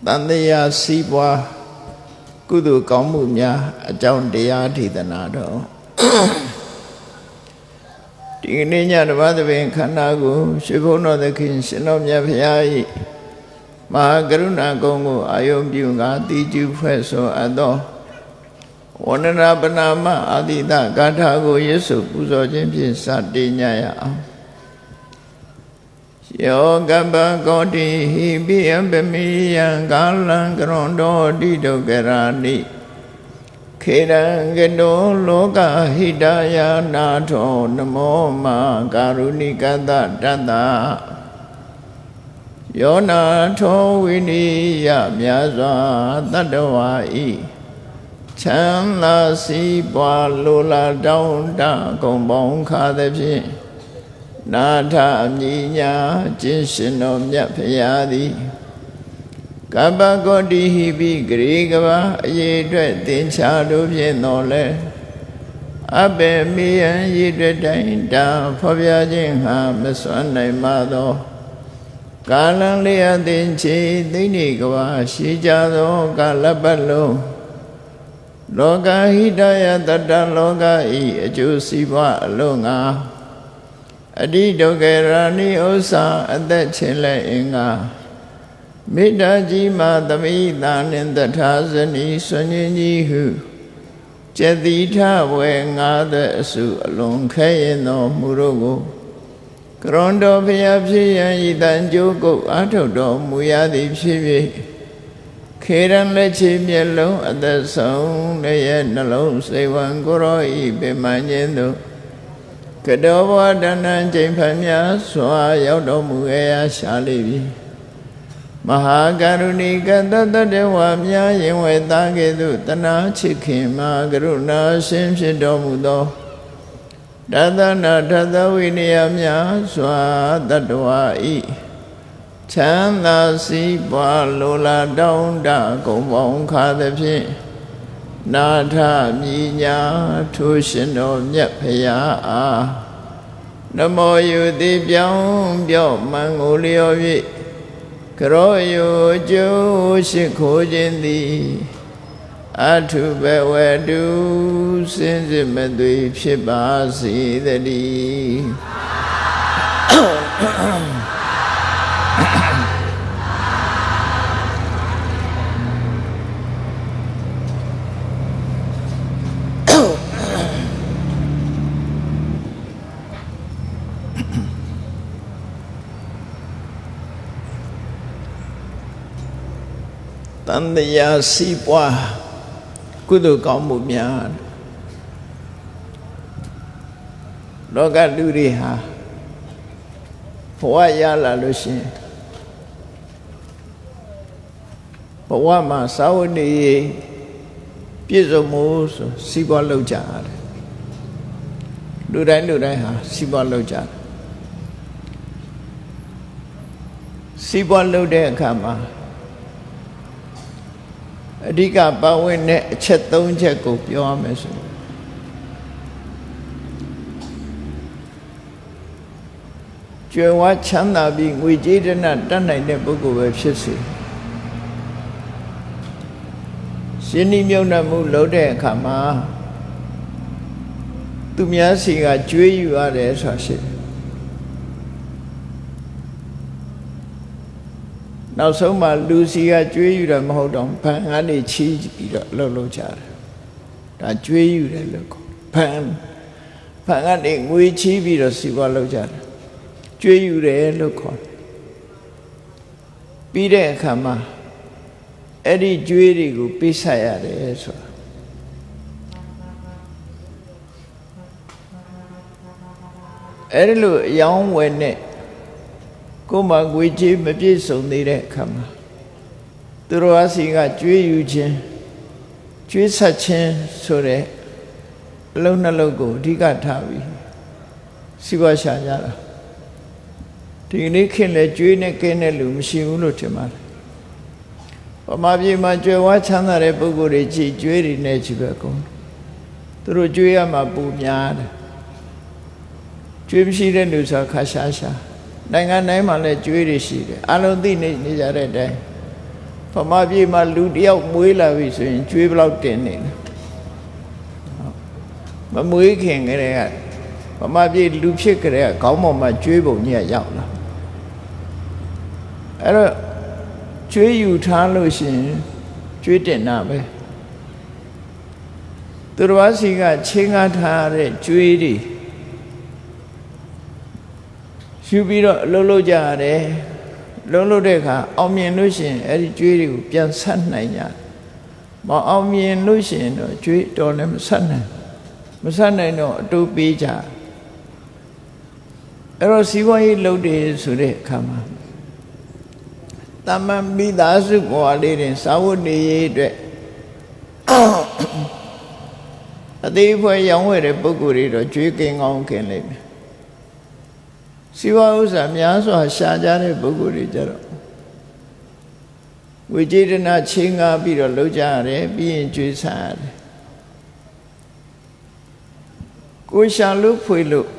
တန်တရားစီးပွားကုသိုလ်ကောင်းမှုများအကြောင်းတရားဒေသနာတော်ဒီကနေ့ညတပတ်သဘင်ခန္ဓာကိုရွှေဘုန်းတော်သခင်ရှင်တော်မြတ်ဖရာ၏မဟာကရုဏာကုံကိုအာယုံပြုငါတိကျူဖွဲ့ဆိုအပ်သောဝန္ဒနာပနာမအာတိတဂါထာကိုရွတ်ဆိုပူဇော်ခြင်းဖြင့်စတင်ကြရအောင်ယောကပ္ပကောတိဟိပိယပမိယံကာလံကရွန်တော်တိဒုက္ခရာနိခေရံကတောလောကဟိတယာနာထောနမောမကာရုဏိကတတတ္တယောနာထောဝိနိယမြတ်စွာတတ္တဝါဤချမ်းသာစီးပွားလိုလားတောင်းတကုံပေါင်းခါသဖြင့်နာထအမြညာကျင့်ရှင်တော်မြတ်ဖရာသည်ကပ္ပကောတိဟိပိဂရေကဘာအရေးအတွက်သင်္ချာတို့ဖြင့်တော်လဲအဘယ်မိယံရည်အတွက်တိုင်းတာဖော်ပြခြင်းဟာမစွမ်းနိုင်ပါသောကာလံလေးအသင်ချေသိဋ္ဌိကဘာရှိကြသောကာလပတ်လုံးလောကဟိတယတတ္တလောကဤအကျိုးစီးပွားအလုံးငါအတိဒုက္ခရာနိဥ္စာအသက်ချင်းလဲအင်္ဂါမေတ္တာကြီးမှသမိတာနှင့်တထာဇနီဆွန်ញကြီးဟုကျက်တိထဝေငါတဲ့အစုအလွန်ခဲရင်တော်မူတို့ကိုကရွန်တော်ဖျားဖြစ်ရန်ဤတန်ကြိုးကုတ်အာထုတ်တော်မူရသည်ဖြစ်၍ခေရန်လက်ချေမျက်လုံးအသက်ဆုံးရဲ့နှလုံးစိတ်ဝံကိုရောဤပင်မခြင်းတို့ကတောဘဝတဏ္ဍကျိန်ဖန်များစွာရောက်တော်မူရာရှာလိပြီမဟာကရုဏီကတတ္တဝါများရင်ဝေသားကဲ့သို့တနာချစ်ခင်မဟာကရုဏာရှင်ဖြစ်တော်မူသောတသနာထသဝိနည်းများစွာတတ္တဝါဤချမ်းသာစီးပွားလိုလားတောင်းတကုံပေါင်းခါသဖြင့်နာထမြညာထိုရှင်တော်မြတ်ဖရာအားနမောယုတိပြောင်းပြော့မှန်ကိုလျော်၍ကရောယုကျိုးရှိခိုးခြင်းသည်အထုဘဝတုစင်စစ်မသွေဖြစ်ပါစေတည်းတန်တရားစီးပွားကုသိုလ်ကောင်းမှုများလောကလူတွေဟာဘဝရလာလို့ရှိရင်ဘဝမှာသာဝတိပြည့်စုံမှုဆိုစီးပွားလုပ်ကြရတယ်လူတိုင်းဟာစီးပွားလုပ်ကြတယ်စီးပွားလုပ်တဲ့အခါမှာအဓိကပါဝင်တဲ့အချက်၃ချက်ကိုပြောရမယ်ဆိုကြွယ်ဝချမ်းသာပြီးငွေကြေးတနတတ်နိုင်တဲ့ပုဂ္ဂိုလ်ပဲဖြစ်စေရှင်ဤမြုပ်နှံမှုလုပ်တဲ့အခါမှာသူများစီကကြွေးယူရတယ်ဆိုတာရှိတယ်နောက်ဆုံးမှလူစီကကြွေးယူတယ်မဟုတ်တော့ဖန်ကနေချီးပြီးတော့လှုပ်ကြတယ်ဒါကြွေးယူတယ်လို့ခေါ်ဖန်ကနေငွေချီးပြီးတော့စီပွားလှုပ်ကြတယ်ကြွေးယူတယ်လို့ခေါ်ပြီးတဲ့အခါမှာအဲ့ဒီကြွေးတွေကိုပေးဆက်ရတယ်ဆိုတာအဲ့ဒီလိုအယောင်းဝယ်နဲ့ကိုယ်မှာငွေကြေးမပြည့်စုံသေးတဲ့အခါမှာသူတော်အစီကကြွေးယူခြင်းကြွေးဆက်ခြင်းဆိုတဲ့အလုံးနှလုံးကိုအဓိကထားပြီးစီးပွားရှာကြတာဒီနေ့ခင်လေကြွေးနဲ့ကင်းတဲ့လူမရှိဘူးလို့ထင်ပါတယ်ဗမာပြည်မှာကြွယ်ဝချမ်းသာတဲ့ပုဂ္ဂိုလ်တွေကြည်ကြွေးတွေနဲ့ကြည့်ပဲကုန်သူတို့ကြွေးရမှာပူများတယ်ကြွေးမရှိတဲ့လူဆိုခါရှာနိုင်ငံတိုင်းမှာလည်းကြွေးတွေရှိတယ်အလုံးသိနေကြတဲ့အတိုင်း ဗမာပြည်မှာလူတယောက်မွေးလာပြီဆိုရင်ကျွေးဘလောက်တင်နေလဲမမွေးခင်ကလေးကဗမာပြည်လူဖြစ်ကြတဲ့ခေါင်းပေါ်မှာကျွေးပုံကြီးရောက်လာအဲ့တော့ကျွေးယူထားလို့ရှိရင်ကျွေးတင်တာပဲသူတော်ဘာစီကချင်းကားထားတဲ့ကျွေးတွေယူပြီးတော့အလုပ်လုပ်ကြရတယ်လုံးလို့တဲ့အခါအောင်မြင်လို့ရှိရင်အဲ့ဒီကျွေးတွေကိုပြန်ဆက်နိုင်ကြမအောင်မြင်လို့ရှိရင်တော့ကျွေးတော်လည်းမဆက်နိုင်တော့အတူပေးကြအဲ့တော့စီးပွားရေးလုပ်တယ်ဆိုတဲ့အခါမှာတမန်မိသားစုဘဝလေးတွင်စာဝတ်နေရေးအတွက်အသေးဖွဲရောင်းဝယ်တဲ့ပုဂ္ဂိုလ်တွေတော့ကျွေးကင်ကောင်းခင်လိမ့်မယ်စီဝါဥစ္စာများစွာရှာကြတဲ့ပုဂ္ဂိုလ်တွေကြတော့ဝိကျေတနာချင်းကားပြီးတော့လှုပ်ကြရတယ်ပြီးရင်ကျွေးစားရတယ်ကိုရှာလို့ဖွေလို့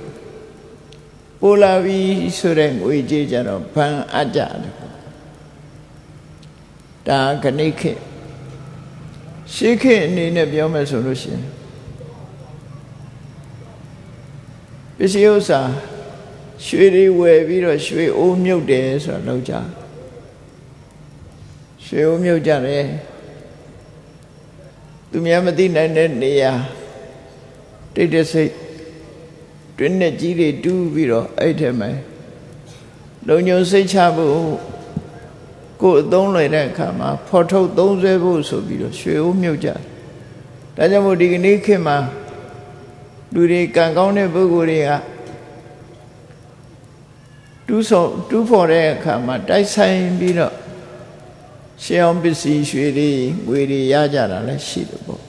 ပိုလာပြီးဆိုတဲ့ငွေကြေးကြတော့ဘန်အပ်ကြတယ်ဒါခဏိခေရှိခေအနေနဲ့ပြောမယ်ဆိုလို့ရှိရင်ပစ္စည်းဥစ္စာရွှေတွေဝယ်ပြီးတော့ရွှေအိုးမြုပ်တယ်ဆိုတော့လောက်ကြရွှေအိုးမြုပ်ကြတယ်သူများမသိနိုင်တဲ့နေရာတိတ်တဆိတ်တွင်းနဲ့ကြီးတွေတူးပြီးတော့အဲ့ထဲမှာလုံညုံစိတ်ချဖို့ကိုယ်အသုံးလွယ်တဲ့အခါမှာဖော်ထုတ်သုံးစွဲဖို့ဆိုပြီးတော့ရွှေအိုးမြုပ်ကြဒါကြောင့်မို့ဒီကနေ့ခေတ်မှာလူတွေကံကောင်းတဲ့ပုဂ္ဂိုလ်တွေကတူးဖော်တဲ့အခါမှာတိုက်ဆိုင်ပြီးတော့ရှေးအောင်ပစ္စည်းရွှေတွေငွေတွေရကြတာလည်းရှိတယ်ပေါ့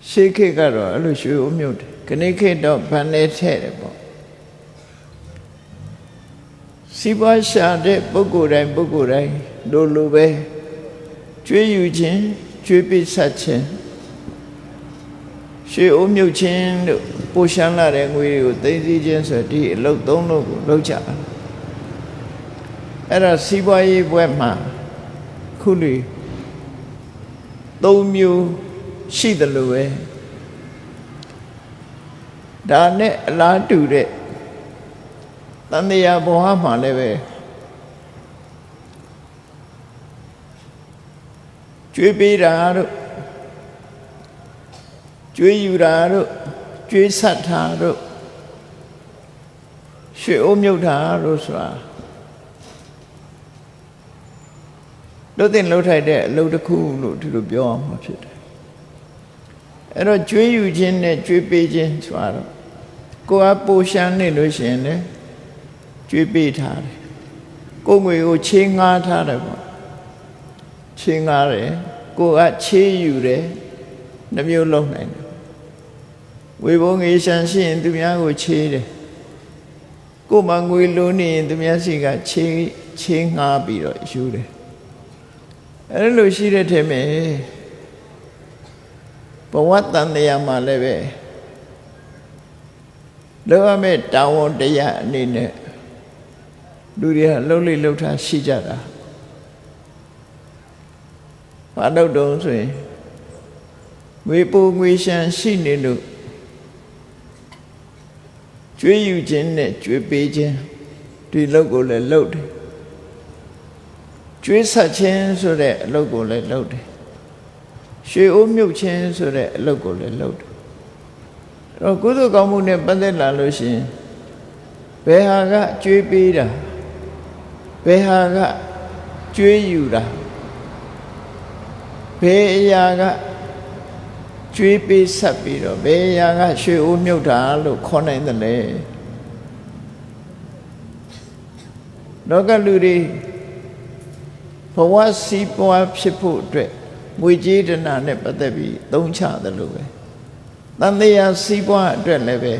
ရှေးခေတ်ကတော့အဲ့လိုရွှေအိုးမြုပ်တယ်ခဏခေတ်တော့ဗန်နေထဲ့တယ်ပေါ့စီးပွားရှာတဲ့ပုဂ္ဂိုလ်တိုင်းလိုပဲကျွေးယူခြင်းကျွေးပိဆက်ခြင်းရွှေအိုးမြုပ်ခြင်းတို့ပိုရှမ်းလာတဲ့ငွေတွေကိုသိသိချင်းဆိုဒီအလုပ်သုံးလို့ကိုလုပ်ကြအဲ့ဒါစီးပွားရေးဘွဲ့မှာခုလူ၃မျိုးရှိတယ်လို့ပဲဒါနဲ့အလားတူတဲ့တန်တရားဘဝမှာလည်းပဲကျွေးပေးတာတို့ကျွေးယူတာတို့ကျွေးဆက်တာတို့ရွှေအိုးမြုပ်တာတို့ဆိုတာလို့တင်လှုပ်ထိုက်တဲ့အလုပ်တစ်ခုလို့ဒီလိုပြောအောင်မှာဖြစ်တယ်အဲ့တော့ကျွေးယူခြင်းနဲ့ကျွေးပေးခြင်းဆိုတာတော့ကိုယ်ကပိုရှမ်းနေလို့ရှိရင်လည်းကျွေးပေးထားတယ်ကိုယ်ငွေကိုချေးငှားထားတယ်ပေါ့ချေးငှားတယ်ကိုယ်ကချေးယူတယ်နှမျိုးလုံးနိုင်တယ်ဝေဘုံငေရှမ်းရှိရင်သူများကိုချေးတယ်ကိုယ်မှငွေလိုနေရင်သူများစီကချေးငှားပြီးတော့ယူတယ်အဲ့လိုရှိတဲ့ထဲမှာဘဝတန်တရားမှာလည်းပဲလောကမဲ့တာဝန်တရားအနေနဲ့လူတွေကလှုပ်လှုပ်ထားရှိကြတာဘာလို့တုံးဆိုရင်ငွေပိုငွေရှမ်းရှိနေလို့ကျွေးယူခြင်းနဲ့ကျွေးပေးခြင်းဒီလုပ်ကိုလည်းလုပ်တယ်ကျွေးဆက်ခြင်းဆိုတဲ့အလုပ်ကိုလည်းလုပ်တယ်ရွှေအိုးမြုပ်ခြင်းဆိုတဲ့အလုပ်ကိုလည်းလုပ်တယ်အဲ့တော့ကုသိုလ်ကောင်းမှုနဲ့ပတ်သက်လာလို့ရှိရင်ဘယ်ဟာကကျွေးပေးတာဘယ်ဟာကကျွေးယူတာဘယ်အရာကကျွေးပေးဆက်ပြီးတော့ဘယ်အရာကရွှေအိုးမြုပ်တာလို့ခေါ်နိုင်တယ်လေလောကလူတွေဘဝစီးပွားဖြစ်ဖို့အတွက်ငွေကြေးဒနာနဲ့ပတ်သက်ပြီးသုံးချတယ်လို့ပဲတန်တရားစီးပွားအတွက်လည်းပဲ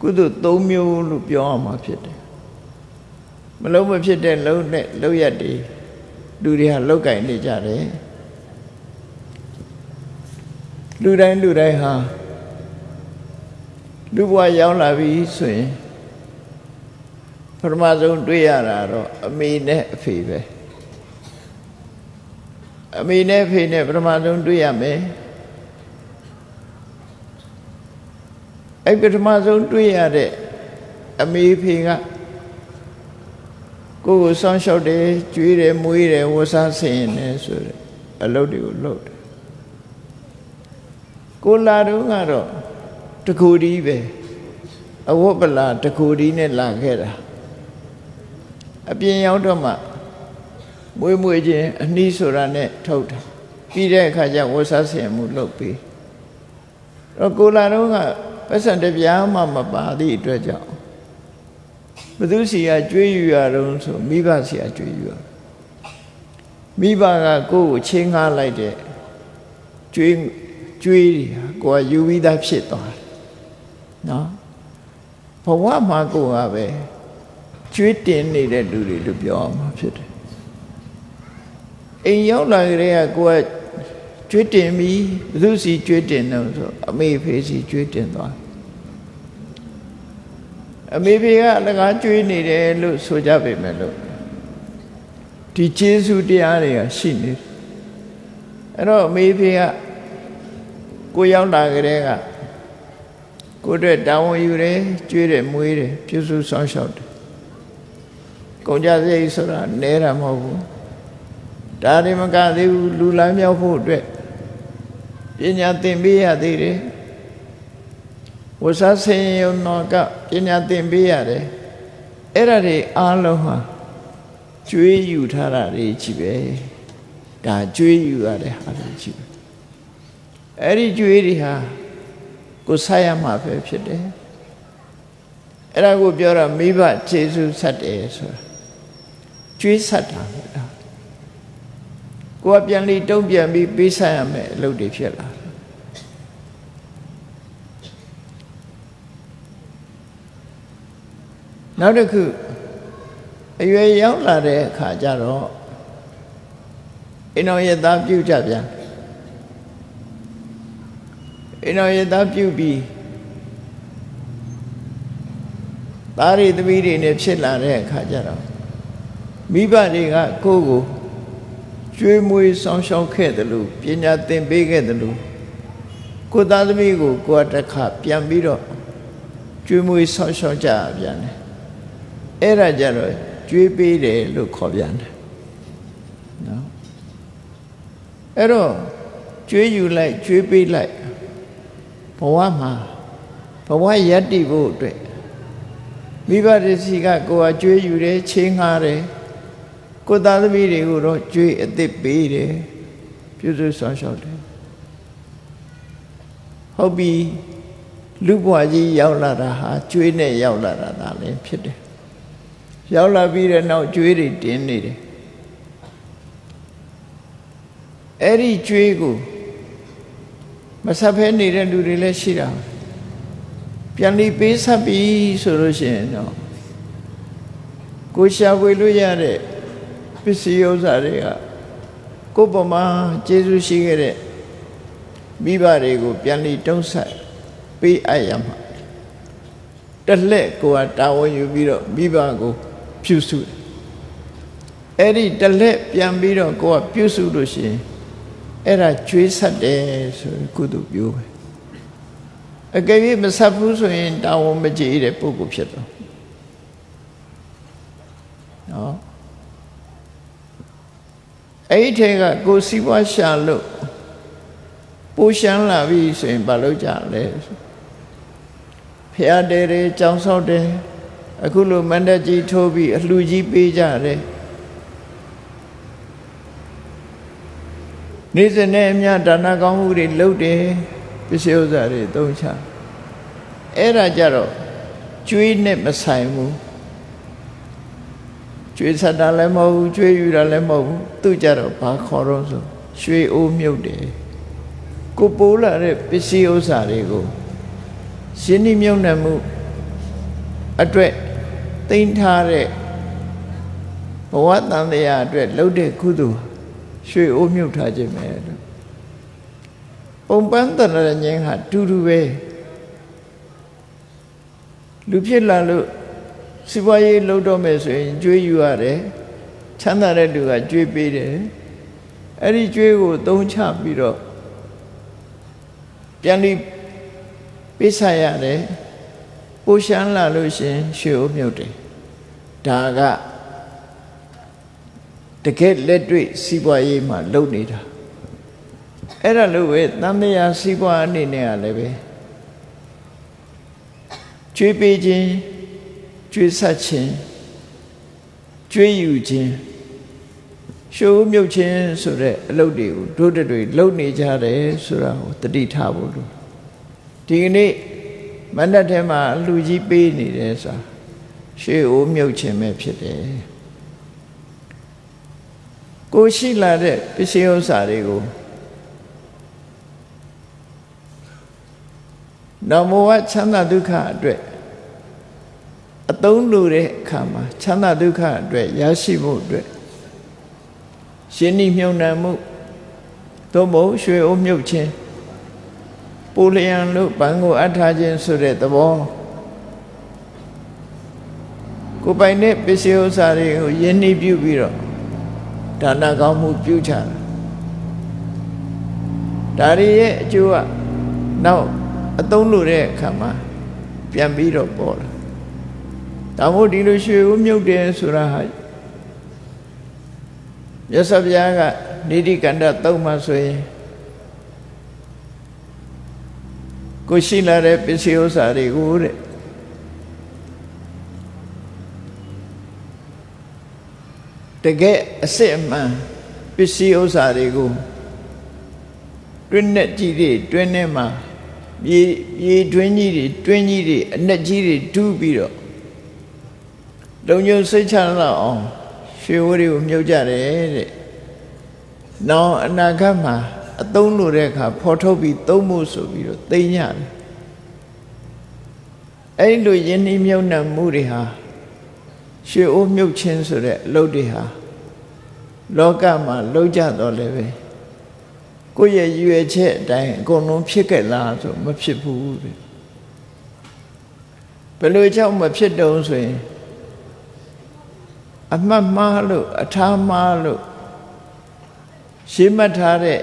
ကုသိုလ်၃မျိုးလို့ပြောရမှာဖြစ်တယ်မလုံးမဖြစ်တဲ့လုံးနဲ့လုံးရက်တွေလူတွေဟာလောက်ကင်နေကြတယ်လူတိုင်းဟာလူဘဝရောက်လာပြီဆိုရင်ပထမဆုံးတွေ့ရတာတော့အမေနဲ့အဖေပဲ အမေနဲ့ဖေနဲ့ပထမဆုံးတွေ့ရမယ်အဲ့ပထမဆုံးတွေ့ရတဲ့အမေဖေကကိုယ်ကိုစောင့်ရှောက်တယ်ကျွေးတယ်မွေးတယ်ဝတ်စားဆင်ရင်တယ်ဆိုတဲ့အလုပ်တွေကိုလုပ်တယ်ကိုလာတော့ကတော့တကူဒီပဲအဝတ်ပလာတကူဒီနဲ့လာခဲ့တာအပြင်ရောက်တော့မှမွေးချင်းအနှီးဆိုတာနဲ့ထုတ်တာပြီးတဲ့အခါကျဝတ်စားဆင်မှုလုပ်ပြီးတော့ကိုလာတော့ကပတ်စံတပြားမှမပါသည့်အတွက်ကြောင့်ဘသူစီကကြွေးယူရတော့ဆိုမိဘစီကကြွေးယူရမိဘကကိုယ့်ကိုချင်းငှားလိုက်တဲ့ကြွေးတွေကိုယ်ကယူပြီးသားဖြစ်သွားတယ်နော်ဘဝမှာကိုယ်ကပဲကြွေးတင်နေတဲ့လူတွေလို့ပြောအောင်မှာဖြစ်တယ်အိမ်ရောက်လာကြတဲ့ကကိုယ်ကကြွေးတင်ပြီးဘသူစီကြွေးတင်တော့ဆိုအမေဖေးစီကြွေးတင်သွားအမေဖေကအလကားကျွေးနေတယ်လို့ဆိုကြပေမဲ့လို့ဒီကျေးဇူးတရားတွေကရှိနေတယ်အဲ့တော့အမေဖေကကိုရောက်လာကြတဲ့ကကိုအတွက်တာဝန်ယူတယ်ကျွေးတယ်မွေးတယ်ပြုစုဆောင်ရှောက်တယ်ကုန်ကြစရိတ်ဆိုတာနဲတာမဟုတ်ဘူးဒါတွေမကသေးဘူးလူလမ်းမြောက်ဖို့အတွက်ပညာသင်ပေးရသေးတယ်ဝဆဆင်ယုံတော်ကပညာသင်ပေးရတယ်အဲ့ဒါတွေအားလုံးဟာကျွေးယူထားတာတွေကြီးပဲဒါကျွေးယူရတဲ့ဟာတွေကြီးပဲအဲ့ဒီကျွေးတွေဟာကိုဆက်ရမှာပဲဖြစ်တယ်အဲ့ဒါကိုပြောတော့မိဘကျေးဇူးဆက်တယ်ဆိုတာကျွေးဆက်တာပဲဒါကိုကပြန်ပြီးတုံ့ပြန်ပြီးပေးဆက်ရမယ်အလုပ်တွေဖြစ်လာနောက်တစ်ခုအရွယ်ရောက်လာတဲ့အခါကျတော့အိမ်တော်ရသားပြုကြပြန်အိမ်တော်ရသားပြုပြီးသားရီသမီးတွေနဲ့ဖြစ်လာတဲ့အခါကျတော့မိဘတွေကကိုယ့်ကိုကျွေးမွေးဆောင်ရှောက်ခဲ့တယ်လို့ပညာသင်ပေးခဲ့တယ်လို့ကိုယ်သားသမီးကိုကိုယ်တစ်ခါပြန်ပြီးတော့ကျွေးမွေးဆောင်ရှောက်ကြပြန်တယ်အဲ့ဒါကြတော့ကျွေးပေးတယ်လို့ခေါ်ပြန်တယ်နော်အဲ့တော့ကျွေးယူလိုက်ကျွေးပေးလိုက်ဘဝမှာဘဝယတ္တိဖို့အတွက်မိဘတွေစီကကိုယ်ကကျွေးယူတယ်ချင်းငှားတယ်ကိုယ်သားသမီးတွေကိုတော့ကျွေးအသစ်ပေးတယ်ပြုစုဆောင်ရှောက်တယ်ဟုတ်ပြီလူဘဝကြီးရောက်လာတာဟာကျွေးနဲ့ရောက်လာတာဒါလည်းဖြစ်တယ်ရောက်လာပြီးတဲ့နောက်ကျွေးတွေတင်းနေတယ်အဲ့ဒီကျွေးကိုမဆက်ဖဲနေတဲ့လူတွေလည်းရှိတာပြန်ပြီးပေးဆက်ပြီးဆိုလို့ရှိရင်တော့ကိုရှာဖွေလို့ရတဲ့ပစ္စည်းဥစ္စာတွေကကိုယ်ပေါ်မှာကျေးဇူးရှိခဲ့တဲ့မိဘတွေကိုပြန်ပြီးတုံးဆက်ပေးအပ်ရမှာတလက်ကိုကတာဝန်ယူပြီးတော့မိဘကိုပြုစုတယ်အဲ့ဒီတလက်ပြန်ပြီးတော့ကိုကပြုစုလို့ရှိရင်အဲ့ဒါကျွေးဆက်တယ်ဆိုကုသိုလ်ပြုပဲအကယ်၍မဆက်ဘူးဆိုရင်တာဝန်မကျေတဲ့ပုဂ္ဂိုလ်ဖြစ်တော့နော်အဲ့ဒီထဲကကိုစီးပွားရှာလို့ပိုးရှမ်းလာပြီဆိုရင်ဘာလုပ်ကြလဲဖျားတယ်တယ်ကြောင်ဆောက်တယ်အခုလိုမန္တကြီးထိုးပြီးအလှကြီးပေးကြတယ်နေ့စဉ်နဲ့အမျှဒါနကောင်းမှုတွေလုပ်တယ်ပစ္စည်းဥစ္စာတွေသုံးချအဲ့ဒါကြတော့ကျွေးနဲ့မဆိုင်ဘူးကျွေးဆက်တာလည်းမဟုတ်ဘူးကျွေးယူတာလည်းမဟုတ်ဘူးသူကြတော့ဘာခေါ်တော့ဆိုရွှေအိုးမြုပ်တယ်ကိုပိုးလာတဲ့ပစ္စည်းဥစ္စာတွေကိုရှင်းနှီးမြုပ်နှံမှုအတွက်သိမ်းထားတဲ့ဘဝတန်တရားအတွက်လှုပ်တဲ့ကုသိုလ်ရွှေအိုးမြုပ်ထားခြင်းပဲလို့ပုံပန်းတရဉ္ဇဟာတူတူပဲလူဖြစ်လာလို့စီးပွားရေးလုပ်တော့မယ်ဆိုရင်ကြွေးယူရတယ်ချမ်းသာတဲ့လူကကြွေးပေးတယ် အဲ့ဒီကျွေးကိုသုံးချပြီးတော့ပြန်ပြီးပိဿရတယ်ပိုရှမ်းလာလို့ရှင်ရွှေအိုးမြုပ်တယ်ဒါကတကယ်လက်တွေ့စီးပွားရေးမှာလုပ်နေတာအဲ့ဒါလို့ပဲသံဃာစီးပွားအနေနဲ့ကလည်းပဲကျွေးပေးခြင်းကျွေးဆက်ခြင်းကျွေးယူခြင်းရွှေအိုးမြုပ်ခြင်းဆိုတဲ့အလုပ်တွေကိုတို့တွေလုပ်နေကြတယ်ဆိုတာကိုတတိထားဖို့လို့ဒီကနေ့မန္တထဲမှာလူကြီးပေးနေတယ်ဆိုတာရွှေအိုးမြုပ်ခြင်းပဲဖြစ်တယ်ကိုရှိလာတဲ့ပစ္စည်းဥစ္စာတွေကိုနောင်ဘဝချမ်းသာဒုက္ခအတွက်အသုံးလိုတဲ့အခါမှာချမ်းသာဒုက္ခအတွက်ရရှိဖို့အတွက်ရှင်းနှီးမြုံနှံမှုသို့မဟုတ်ရွှေအိုးမြုပ်ခြင်းပူလျံလို့ဘဏ်ကိုအပ်ထားခြင်းဆိုတဲ့သဘောကိုပိုင်တဲ့ပစ္စည်းဥစ္စာတွေကိုယဉ်နှီးပြုပြီးတော့ဒါနကောင်းမှုပြုချတာဒါတွေရဲ့အကျိုးကနောက်အသုံးလိုတဲ့အခါမှာပြန်ပြီးတော့ပေါ်လာဒါမို့ဒီလိုရွှေအိုးမြုပ်တယ်ဆိုတာဟာမြတ်စွာဘုရားကနိတိကန္တသုံးမှာဆိုရင်ကိုရှိလာတဲ့ပစ္စည်းဥစ္စာတွေကိုတဲ့တကယ်အစစ်အမှန်ပစ္စည်းဥစ္စာတွေကိုတွင်းနဲ့ကြီးတွေတွင်းထဲမှာမြေတွင်းကြီးတွေတွင်းကြီးတွေအနက်ကြီးတွေတူးပြီးတော့လုံခြုံစိတ်ချလောက်အောင်ရွှေအိုးတွေကိုမြုပ်ကြတယ်တဲ့။နောက်အနာဂတ်မှာအသုံးလိုတဲ့အခါဖော်ထုတ်ပြီးသုံးဖို့ဆိုပြီးတော့သိမ်းရတယ်။အဲ့လိုယဉ်နှီးမြုပ်နှံမှုတွေဟာရွှေအိုးမြုပ်ခြင်းဆိုတဲ့အလုပ်တွေဟာလောကမှာလုံးကြတော့လည်းပဲကိုယ့်ရဲ့ရွယ်ချက်အတိုင်းအကုန်လုံးဖြစ်ခဲ့လားဆိုမဖြစ်ဘူးတဲ့။ဘယ်လိုကြောင့်မဖြစ်တုံးဆိုရင်အမှတ်မှားလို့အထားမှားလို့ရှင်းမှတ်ထားတဲ့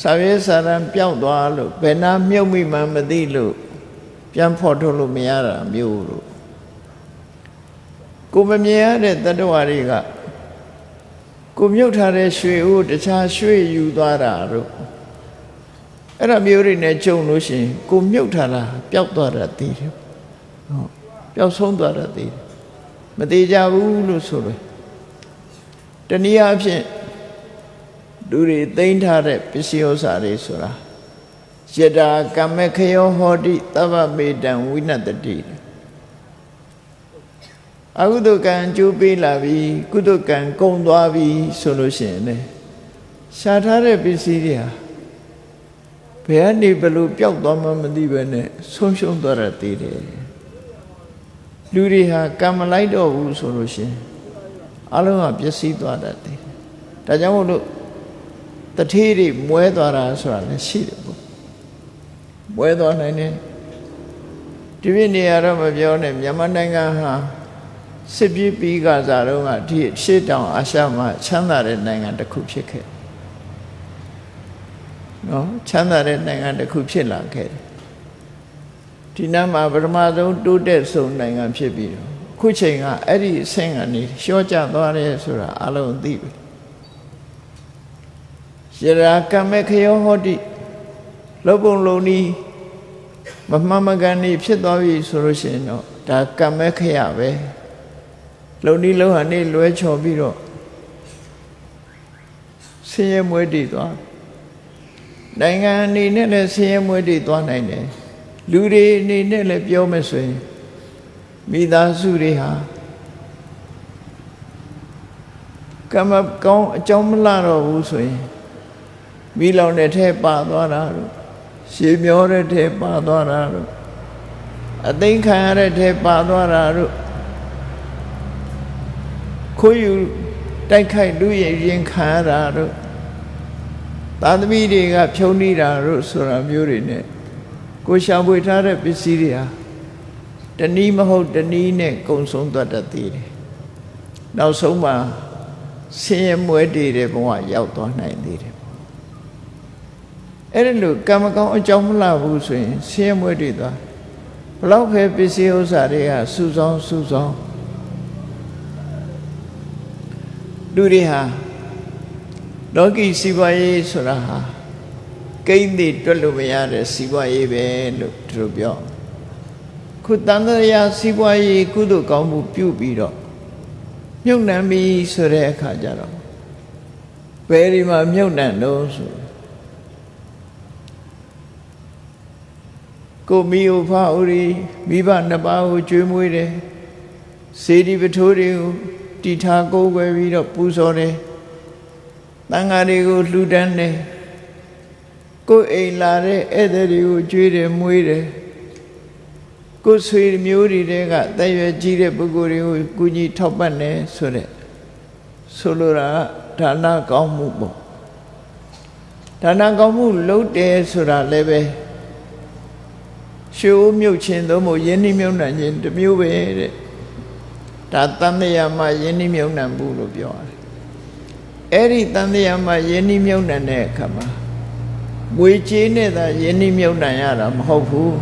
စာရေးစာရန်ပျောက်သွားလို့ဘယ်နာမြုပ်မိမှမသိလို့ပြန်ဖော်ထုတ်လို့မရတာမျိုးလို့ကိုမမြင်ရတဲ့တတ္တဝါတွေကကိုမြုပ်ထားတဲ့ရွှေအိုးတခြားရွှေယူသွားတာတို့အဲ့ဒါမျိုးတွေနဲ့ကြုံလို့ရှိရင်ကိုမြုပ်ထားတာပျောက်သွားတာသိတယ်ဟုတ်ပျောက်ဆုံးသွားတာသိတယ်မသေးကြဘူးလို့ဆိုလို့တနည်းအားဖြင့်လူတွေသိမ်းထားတဲ့ပစ္စည်းဥစ္စာတွေဆိုတာယတာကမ္မခယောဟောတိသဗ္ဗမေတံဝိနတတိအကုသိုလ်ကံကျိုးပေးလာပြီကုသိုလ်ကံကုန်သွားပြီဆိုလို့ရှိရင်လည်းရှားထားတဲ့ပစ္စည်းတွေဟာဘယ်ကနေဘလို့ပျောက်သွားမှမသိပဲနဲ့ဆုံးရှုံးသွားတာသိတယ်လူတွေဟာကံမလိုက်တော့ဘူးဆိုလို့ရှိရင်အလုံးကပျက်စီးသွားတတ်တယ်ဒါကြောင့်မို့လို့တထေးတွေမွဲသွားတာဆိုတာလည်းရှိတယ်ပေါ့မွဲသွားနိုင်တယ်ဒီပြည့်နေရာတော့မပြောနဲ့မြန်မာနိုင်ငံဟာစစ်ပြေးပြီးကစားတော့ကဒီရှေ့တောင်အာရှမှာချမ်းသာတဲ့နိုင်ငံတစ်ခုဖြစ်ခဲ့နော်ချမ်းသာတဲ့နိုင်ငံတစ်ခုဖြစ်လာခဲ့တယ်ဒီနားမှာပထမဆုံးတိုးတက်ဆုံးနိုင်ငံဖြစ်ပြီးတော့ခုချိန်ကအဲ့ဒီအဆင့်ကနေလျှော့ကျသွားတယ်ဆိုတာအလုံးသိပြီယရာကမ္မခယောဟောတိလောဘုံလုံးဤမမှန်မကန်ဤဖြစ်သွားပြီဆိုလို့ရှိရင်တော့ဒါကမ္မခယပဲလုံဤလုံးဟာနေလွဲချော်ပြီးတော့ဆင်းရဲမွဲတည်သွားနိုင်ငံအနေနဲ့လည်းဆင်းရဲမွဲတည်သွားနိုင်တယ်လူတွေအနေနဲ့လည်းပြောမယ်ဆိုရင်မိသားစုတွေဟာကမ္မကောင်းအကြောင်းမလှတော့ဘူးဆိုရင်မိလောင်တဲ့ထဲပါသွားတာတို့ရှည်မျောတဲ့ထဲပါသွားတာတို့အသိခံရတဲ့ထဲပါသွားတာတို့ခိုးယူတိုက်ခိုက်လူရင်ခံရတာတို့သာသမီတွေကဖြုံးနေတာတို့ဆိုတာမျိုးတွေနဲ့ကိုရှာဖွေထားတဲ့ပစ္စည်းတွေဟာတနည်းမဟုတ်တနည်းနဲ့ကုံဆုံးသွားတတ်သေးတယ်နောက်ဆုံးမှာ ဆင်းရဲမွဲတေတဲ့ဘဝရောက်သွားနိုင်သေးတယ်အဲ့ဒါလို့ကံမကောင်းအကြောင်းမလှဘူးဆိုရင်ဆင်းရဲမွဲတေသွားဘလောက်ပဲပစ္စည်းဥစ္စာတွေကစုဆောင်လူတွေဟာလောကီစီးပွားရေးဆိုတာဟာကိန်းတွေတွက်လို့မရတဲ့စီးပွားရေးပဲလို့သူတို့ပြောခုတန်တရားစီးပွားရေးကုသိုလ်ကောင်းမှုပြုပြီးတော့မြုပ်နှံပြီးဆိုတဲ့အခါကျတော့ဘယ်ဒီမှာမြုပ်နှံလို့ဆိုကိုမိဥဖဥရိမိဘနှစ်ပါးကိုကျွေးမွေးတယ်စေတီပထိုးတွေကိုတီထားကိုးကွယ်ပြီးတော့ပူဇော်တယ်တန်ဃာတွေကိုလှူဒန်းတယ်ကိုယ်အိမ်လာတဲ့ဧည့်သည်တွေကိုကျွေးတယ်မွေးတယ်ကိုယ်ဆွေမျိုးတွေကတည့်ရွယ်ကြီးတဲ့ပုဂ္ဂိုလ်တွေကိုကူညီထောက်ပံ့တယ်ဆိုလိုတာဒါနကောင်းမှုပေါ့ဒါနကောင်းမှုလုပ်တယ်ဆိုတာလည်းပဲရှိုးမြုပ်ခြင်းသို့မဟုတ်ယဉ်နှိမ့်မြုပ်နှံခြင်းတစ်မျိုးပဲတဲ့ဒါတန်တရားမှာယဉ်နှိမ့်မြုပ်နှံမှုလို့ပြောရတယ်အဲ့ဒီတန်တရားမှာယဉ်နှိမ့်မြုပ်နှံတဲ့အခါမှာငွေကြေးနဲ့သာယဉ်နှိမ့်မြုပ်နှံရတာမဟုတ်ဘူး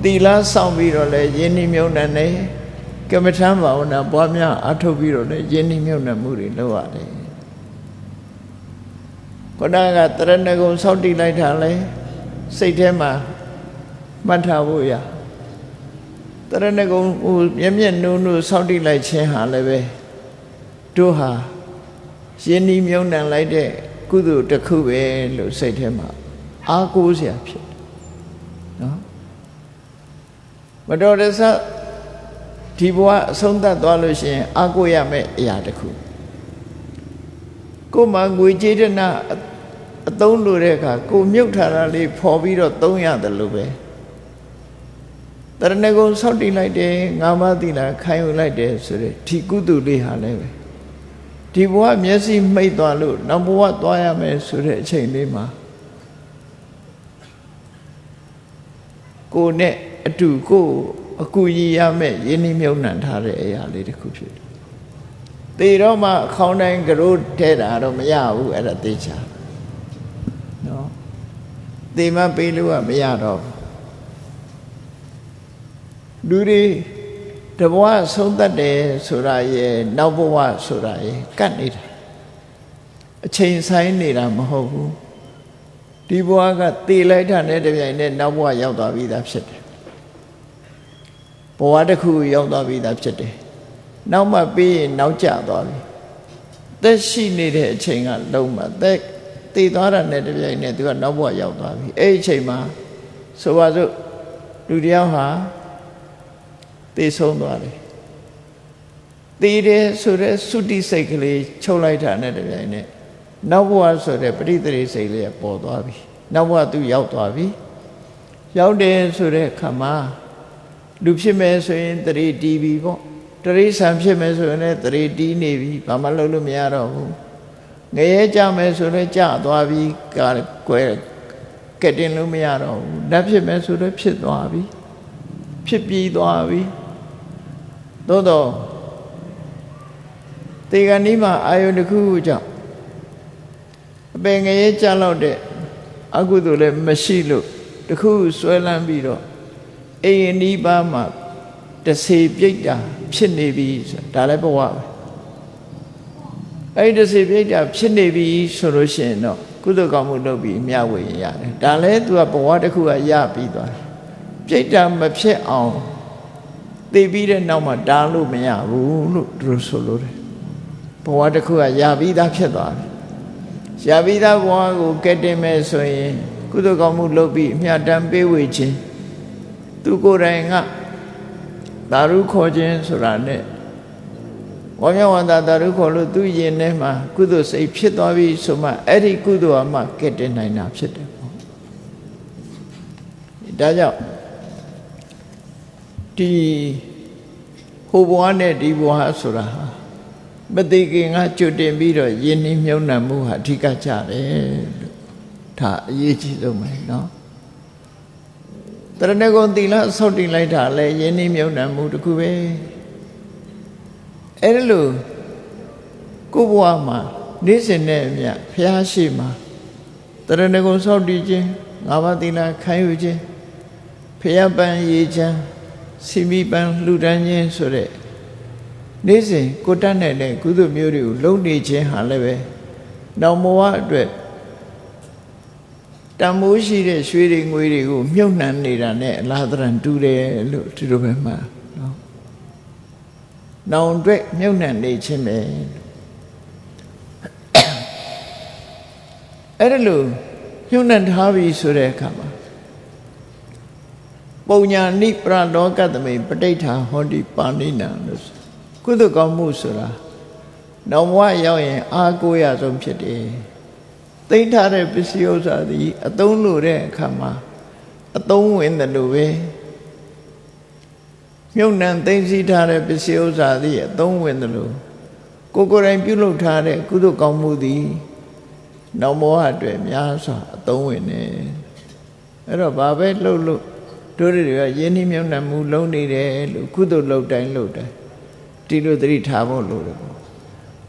သီလဆောင်ပြီးတော့လည်းယဉ်နှိမ့်မြုပ်နှံတယ်ကမ္မထဘာဝနာပွားများအထုတ်ပြီးတော့လည်းယဉ်နှိမ့်မြုပ်နှံမှုတွေလုပ်ရတယ်ခொနကတရဏဂုံစောင့်တိလိုက်တာလဲစိတ်ထဲမှာမှတ်ထားဖို့ရတရဏဂုံမျက်နုံစောင့်တိလိုက်ခြင်းဟာလည်းပဲတို့ဟာယဉ်နှိမ့်မြုပ်နှံလိုက်တဲ့ကုသိုလ်တစ်ခုပဲလို့စိတ်ထဲမှာအားကိုးစရာဖြစ်နော်မတော်တဆဒီဘဝအဆုံးသတ်သွားလို့ရှိရင်အားကိုးရမယ့်အရာတစ်ခုကိုယ်မှာငွေကြေးတနာအသုံးလိုတဲ့အခါကိုမြုပ်ထားတာလေးဖော်ပြီးတော့သုံးရတယ်လို့ပဲတရဏဂုံဆောက်တည်လိုက်တယ်ငါးပါးသီလခံယူလိုက်တယ်ဆိုတဲ့ဒီကုသိုလ်လေးဟာလည်းပဲဒီဘဝမျက်စိမှိတ်သွားလို့နောက်ဘဝသွားရမယ်ဆိုတဲ့အချိန်လေးမှာကိုနဲ့အတူကိုအကူကြီးရမယ်ယဉ်နှိမ့်မြုပ်နှံထားတဲ့အရာလေးတစ်ခုဖြစ်တယ်။သေတော့မှအခေါင်းတိုင်းကရိုးထဲတာတော့မရဘူးအဲ့ဒါသိချာနော်။သေမပေးလို့ကမရတော့လူတွေတဘဝဆုံးတတ်တယ်ဆိုတာရဲ့နောက်ဘဝဆိုတာရဲ့ကတ်နေတာအချိန်ဆိုင်နေတာမဟုတ်ဘူးဒီဘဝကသေလိုက်တာနဲ့တပြိုင်နက်နောက်ဘဝရောက်သွားပြီးသားဖြစ်တယ်ဘဝတစ်ခုရောက်သွားပြီးသားဖြစ်တယ်နောက်မှပြီးရင်နောက်ကျသွားပြီသက်ရှိနေတဲ့အချိန်ကလုံးမှသက်သေသွားတာနဲ့တပြိုင်နက်သူကနောက်ဘဝရောက်သွားပြီအဲ့ဒီအချိန်မှာဆိုပါစို့လူတယောက်ဟာသေဆုံးသွားတယ်သေတယ်ဆိုတဲ့သုတိစိတ်ကလေးချုပ်လိုက်တာနဲ့တပြိုင်နက်နောက်ဘဝဆိုတဲ့ပရိသေရိစိတ်လေးပေါ်သွားပြီနောက်ဘဝသူရောက်သွားပြီရောက်တယ်ဆိုတဲ့ခါမှာလူဖြစ်မယ်ဆိုရင်တရေတီးပြီပေါ့တရိษံဖြစ်မယ်ဆိုရင်လည်းတရေတီးနေပြီဘာမှလုပ်လို့မရတော့ဘူးငရဲကြမယ်ဆိုလည်းကြသွားပြီကွယ်ကက်တင်လို့မရတော့ဘူးလက်ဖြစ်မယ်ဆိုလည်းဖြစ်သွားပြီဖြစ်ပြီးသွားပြီသို့တော့တေဂန်ဒီမှာအာယုန်တစ်ခုကြောင့်အပင်ငရဲကြလောက်တဲ့အကုသိုလ်လည်းမရှိလို့တခုဆွဲလန်းပြီးတော့အိမ်နီးပါးမှာတစေပြိတ္တာဖြစ်နေပြီဒါလည်းဘဝပဲအဲ့ဒီတစေပြိတ္တာဖြစ်နေပြီဆိုလို့ရှိရင်တော့ကုသိုလ်ကောင်းမှုလုပ်ပြီးမျှဝေရတယ်ဒါလည်းသူကဘဝတစ်ခုကရပြီးသွားတယ်ပြိတ္တာမဖြစ်အောင်သိပြီးတဲ့နောက်မှာတားလို့မရဘူးလို့သူတို့ဆိုလို့တယ်ဘဝတစ်ခုကရပြီးသားဖြစ်သွားတယ်ရပြီးသားဘဝကိုကဲတင်မဲ့ဆိုရင်ကုသိုလ်ကောင်းမှုလုပ်ပြီးအမြတ်တမ်းပေးဝေခြင်းသူကိုယ်တိုင်ကသာရုခေါ်ခြင်းဆိုတာနဲ့ဝါမျက်ဝန္တာသာရုခေါ်လို့သူယင်ထဲမှာကုသိုလ်စိတ်ဖြစ်သွားပြီဆိုမှအဲ့ဒီကုသိုလ်အမှကဲတင်နိုင်တာဖြစ်တယ်ပေါ့ဒါကြောင့်ဒီဟိုဘဝနဲ့ဒီဘဝဆိုတာဟာမသိခင်ကကြွတင်ပြီးတော့ယဉ်နှိမ့်မြုံနှံမှုဟာအဓိကကြတယ်လို့ဒါအရေးကြီးဆုံးပဲเนาะတရဏဂုံသီလဆောက်တည်လိုက်တာလဲယဉ်နှိမ့်မြုံနှံမှုတစ်ခုပဲ အဲ့ဒါလို့ကိုဘဝမှာနေ့စဉ်နဲ့အမျှဖျားရှိမှာတရဏဂုံဆောက်တည်ခြင်းငါးပါးသီလခံယူခြင်းဖျားပန်းရေးချမ်းစီမီပန်းလှူဒန်းခြင်းဆိုတဲ့နေ့စဉ်ကိုတတ်နိုင်တဲ့ကုသိုလ်မျိုးတွေကိုလုပ်နေခြင်းဟာလည်းပဲနောင်ဘဝအတွက်တမိုးရှိတဲ့ရွှေတွေငွေတွေကိုမြုပ်နှံနေတာနဲ့အလားတရံတူတယ်လို့ဒီလိုပဲမှာနော်နောင်အတွက်မြုပ်နှံနေခြင်းပဲအဲ့ဒါလို့မြုပ်နှံထားပြီဆိုတဲ့အခါမှာပုံညာနိပရလောကသမိပဋိဋ္ဌာဟောတိပါဏိနံလို့ကုသကောင်းမှုဆိုတာနောင်ဘဝရောက်ရင်အားကိုးရဆုံးဖြစ်တယ်သိမ်းထားတဲ့ပစ္စည်းဥစ္စာသည်အသုံးလို့တဲ့အခါမှာအသုံးဝင်တယ်လို့ပဲမြုပ်နှံသိမ်းဆည်းထားတဲ့ပစ္စည်းဥစ္စာသည်အသုံးဝင်တယ်လို့ကိုယ်တိုင်ပြုလုပ်ထားတဲ့ကုသကောင်းမှုသည်နောင်ဘဝအတွက်များစွာအသုံးဝင်တယ်အဲ့တော့ဘာပဲလှုပ်လို့တို့တွေကယင်းနှိမြုပ်နှံမှုလုံးနေတယ်လို့ကုသိုလ်လုပ်တိုင်းလုပ်တိုင်းဒီလိုသတိထားဖို့လိုတယ်ပေါ့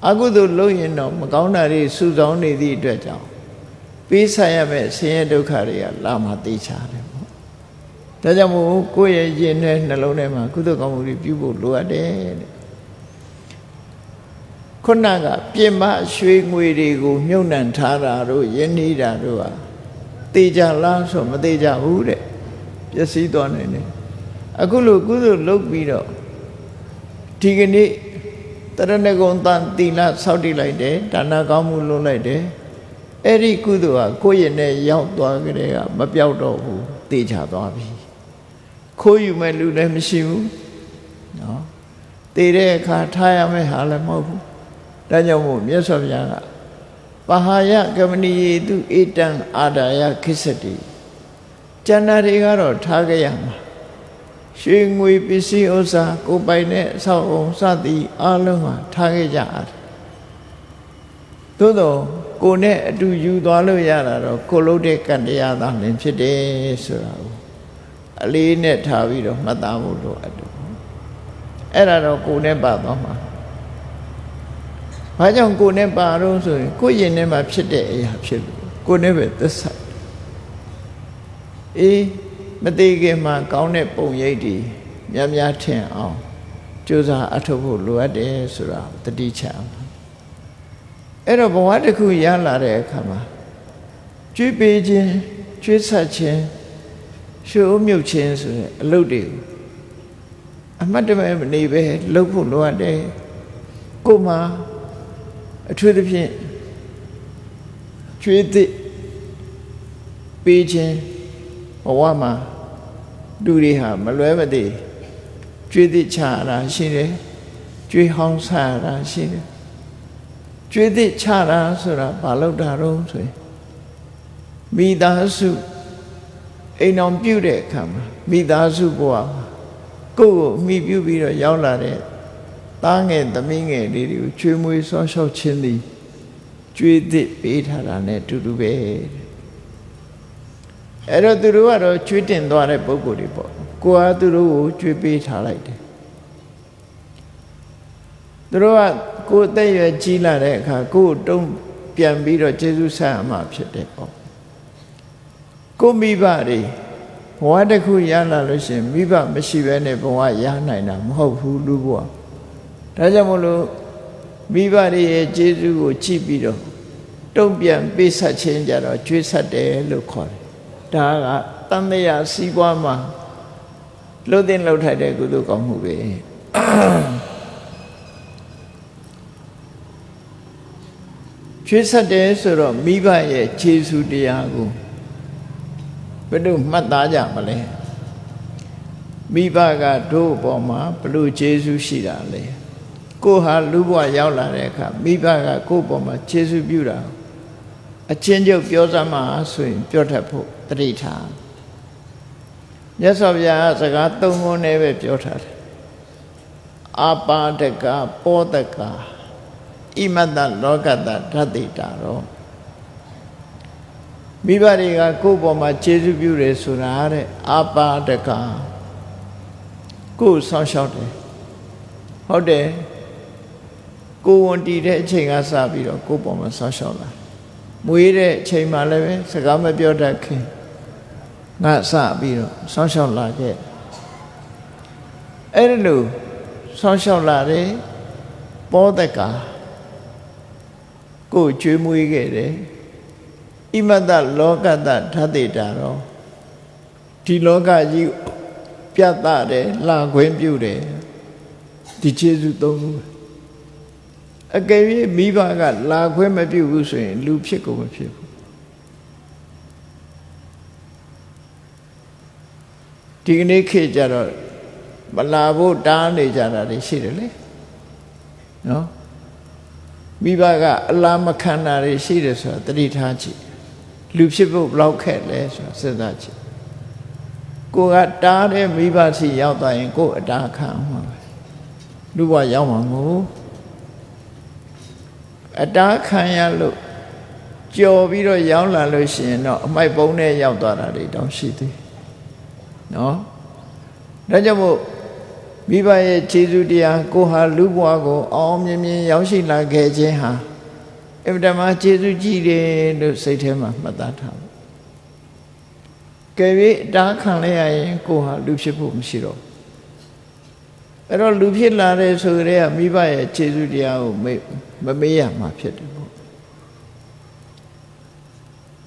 အကုသိုလ်လုပ်ရင်တော့မကောင်းတာတွေစုဆောင်းနေသည့်အတွက်ကြောင့်ပေးဆိုင်ရမယ့်ဆင်းရဲဒုက္ခတွေကလာမှသိချတယ်ပေါ့ဒါကြောင့်မို့ကိုယ့်ရဲ့ရင်ထဲနှလုံးထဲမှာကုသိုလ်ကောင်းမှုတွေပြုဖို့လိုအပ်တယ်တဲ့ခုနကပြင်မရွှေငွေတွေကိုမြုပ်နှံထားတာတို့ယဉ်နေတာတို့ဟာသိကြလားဆိုမသိကြဘူးတဲ့ပျက်စီးသွားနိုင်တယ်အခုလိုကုသိုလ်လုပ်ပြီးတော့ဒီကနေ့တရဏဂုံတန်သီလဆောက်တည်လိုက်တယ်ဒါနကောင်းမှုလုပ်လိုက်တယ်အဲ့ဒီကုသိုလ်ဟာကိုယ့်ရဲ့နဲ့ရောက်သွားကြတဲ့ကမပြောက်တော့ဘူးသိချသွားပြီခိုးယူမဲ့လူလည်းမရှိဘူးနော်သိတဲ့အခါထားရမယ့်ဟာလည်းမဟုတ်ဘူးဒါကြောင့်မို့မြတ်စွာဘုရားကပဟာယကမဏီယေတုဧတံအာဒါယခိစ္စတိကျန်တာတွေကတော့ထားကြရမှာရွှေငွေပစ္စည်းဥစ္စာကိုပိုင်တဲ့အဆောက်အုံစသည်အလုံးဟာထားခဲ့ကြရတယ်သို့တော့ကိုနဲ့အတူယူသွားလို့ရတာတော့ကိုလုံးတဲ့ကံတရားသာလင်ဖြစ်တယ်ဆိုတာကိုအလေးနဲ့ထားပြီးတော့မှတ်သားဖို့လိုအပ်တယ်အဲ့ဒါတော့ကိုနဲ့ပါသွားမှာဘာကြောင့်ကိုနဲ့ပါတော့ဆိုရင်ကိုရင်ထဲမှာဖြစ်တဲ့အရာဖြစ်လို့ကိုနဲ့ပဲသစ္စာအေးမသေးခင်မှာကောင်းတဲ့ပုံရိပ်တွေများများထင်အောင်ကြိုးစားအထောက်ဖို့လိုအပ်တယ်ဆိုတာတတိချအောင်အဲ့တော့ဘဝတစ်ခုရလာတဲ့အခါမှာကျွေးပေးခြင်းကျွေးဆက်ခြင်းရှုံးမြုပ်ခြင်းဆိုတဲ့အလုပ်တွေကိုအမှတ်တမဲ့မနေပဲလုပ်ဖို့လိုအပ်တယ်ကိုယ်မှာအထူးသဖြင့်ကျွေးသည့်ပေးခြင်းဘဝမှာလူတွေဟာမလွဲမသွေကျွေးသည့်ချရတာရှိတယ်ကျွေးဟောင်းဆရတာရှိတယ်ကျွေးသည့်ချတာဆိုတာဘာလို့တာတော့ဆိုရင်မိသားစုအိမ်အောင်ပြုတဲ့အခါမှာမိသားစုဘဝကိုယ့်ကိုမိပြုပြီးတော့ရောက်လာတဲ့သားငယ်သမီးငယ်လေးတွေကိုကျွေးမွေးဆော့ရှော့ခြင်းသည်ကျွေးသည့်ပေးထားတာနဲ့တူတူပဲအဲ့တော့သူတို့ကတော့ကျွေးတင်သွားတဲ့ပုံကိုယ်တွေပေါ့ကိုကသူတို့ကိုကျွေးပေးထားလိုက်တယ်သူတို့ကကိုယ်အသက်ရွယ်ကြီးလာတဲ့အခါကိုယ်တုံးပြန်ပြီးတော့ကျေးဇူးဆက်အမှဖြစ်တယ်ပေါ့ကိုမိဘတွေဘဝတစ်ခုရလာလို့ရှိရင်မိဘမရှိဘဲနဲ့ဘဝရနိုင်တာမဟုတ်ဘူးလူဘဝဒါကြောင့်မလို့မိဘတွေရဲ့ကျေးဇူးကိုကြည့်ပြီးတော့တုံ့ပြန်ပေးဆက်ခြင်းကြတော့ကျွေးဆက်တယ်လို့ခေါ်တယ်ဒါကတန်တရားစီးပွားမှာလှုပ်တဲ့လှုပ်ထိုက်တဲ့ကုသိုလ်ကောင်းမှုပဲကျွေးဆက်တယ်ဆိုတော့မိဘရဲ့ကျေးဇူးတရားကိုဘယ်လိုမှတ်သားကြမလဲမိဘကတို့အပေါ်မှာဘယ်လိုကျေးဇူးရှိတာလဲကိုဟာလူဘဝရောက်လာတဲ့အခါမိဘကကိုယ့်ပေါ်မှာကျေးဇူးပြုတာအချင်းချုပ်ပြောစမ်းမှာဆိုရင်ပြောတတ်ဖို့တတိထားမြတ်စွာဘုရားစကားသုံးခုနဲ့ပဲပြောထားတယ်အာပါဒကပောဒကဣမတ္တလောကတ္တဓတ္တိတာရောမိဘတွေကကိုယ့်ပေါ်မှာကျေးဇူးပြုတယ်ဆိုတာတဲ့အာပါဒကကိုယ်ဆောင်းလျှောက်တယ်ဟုတ်တယ် ကိုယ်ဝန်တည်တဲ့အချိန်ကစပြီးတော့ကိုယ်ပေါ်မှာဆောင်းလျှောက်လာမွေးတဲ့အချိန်မှလည်းပဲစကားမပြောတတ်ခင်ငါစပြီးတော့ဆောင်းလျှောက်လာခဲ့အဲ့လိုဆောင်းလျှောက်လာတယ်ပောတက္ကာကိုယ်ကျွေးမွေးခဲ့တယ်ဣမတ္တလောကတ္တဓာတိတာတော့ဒီလောကကြီးပြတ်တယ်လာခွင့်ပြုတယ်ဒီကျေးဇူးသုံးခုအကယ်၍မိဘကလာခွင့်မပြုဘူးဆိုရင်လူဖြစ်ကုန်မဖြစ်ဘူးဒီကနေ့ခေတ်ကြတော့မလာဖို့တားနေကြတာတွေရှိတယ်လေနော်မိဘကအလားမခံတာတွေရှိတယ်ဆိုတာတတိထားကြည့်လူဖြစ်ဖို့ဘလောက်ခက်လဲဆိုတာစဉ်းစားကြည့်ကိုကတားတဲ့မိဘစီရောက်သွားရင်ကိုအတားခံမှာပဲလူဘဝရောက်မှာမဟုတ်အတားခံရလို့ကြော်ပြီးတော့ရောက်လာလို့ရှိရင်တော့အမိုက်ပုံးနဲ့ရောက်သွားတာတွေတောင်ရှိသေးနော်ဒါကြောင့်မို့မိဘရဲ့ခြေစွတရားကိုဟာလူဘဝကိုအောင်မြင်မြင်ရောက်ရှိလာခဲ့ခြင်းဟာအမြဲတမ်းခြေစွကြည့်တယ်လို့စိတ်ထဲမှာမှတ်သားထားပါကဲပြီးအတားခံလိုက်ရရင်ကိုဟာလူဖြစ်ဖို့မရှိတော့အဲ့တော့လူဖြစ်လာတဲ့ဆိုကြတဲ့မိဘရဲ့ခြေစွတရားကိုမမေ့ရမှာဖြစ်တယ်ပေါ့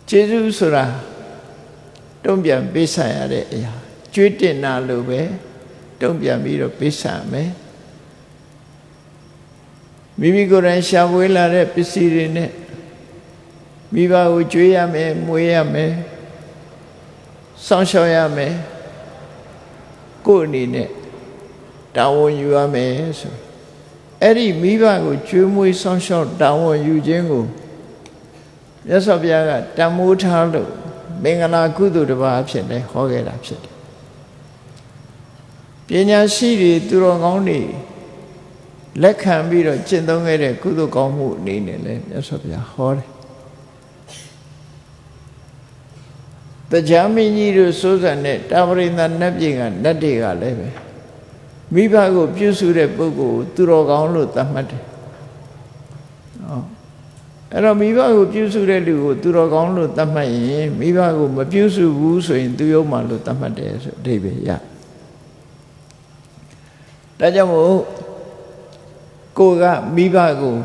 ခြေစွဆိုတာတုံ့ပြန်ပေးဆပ်ရတဲ့အရာကျွေးတင်တာလို့ပဲတုံ့ပြန်ပြီးတော့ပေးဆပ်မယ်မိမိကိုယ်တိုင်ရှာဖွေလာတဲ့ပစ္စည်းတွေနဲ့မိဘကိုကျွေးရမယ်မွေးရမယ်စောင့်ရှောက်ရမယ်ကိုယ်အနေနဲ့တာဝန်ယူရမယ်ဆိုအဲ့ဒီမိဘကိုကျွေးမွေးစောင့်ရှောက်တာဝန်ယူခြင်းကိုမြတ်စွာဘုရားကတန်မိုးထားလို့မင်္ဂလာကုသိုလ်တစ်ပါးဖြစ်တယ်ဟောခဲ့တာဖြစ်တယ်ပညာရှိတွေသူတော်ကောင်းတွေလက်ခံပြီးတော့ကျင့်သုံးခဲ့တဲ့ကုသိုလ်ကောင်းမှုအနေနဲ့လည်းမြတ်စွာဘုရားဟောတယ်တရားမင်းကြီးတို့စိုးစံတဲ့တာဝရိန္ဒနတ်ပြည်ကနတ်တွေကလည်းပဲမိဘကိုပြုစုတဲ့ပုဂ္ဂိုလ်သူတော်ကောင်းလို့သတ်မှတ်တယ်အဲ့တော့မိဘကိုပြုစုတဲ့လူကိုသူတော်ကောင်းလို့သတ်မှတ်ရင်မိဘကိုမပြုစုဘူးဆိုရင်သူယုံမှလို့သတ်မှတ်တယ်ဆိုအဓိပ္ပာယ်ရဒါကြောင့်မို့ကိုကမိဘကို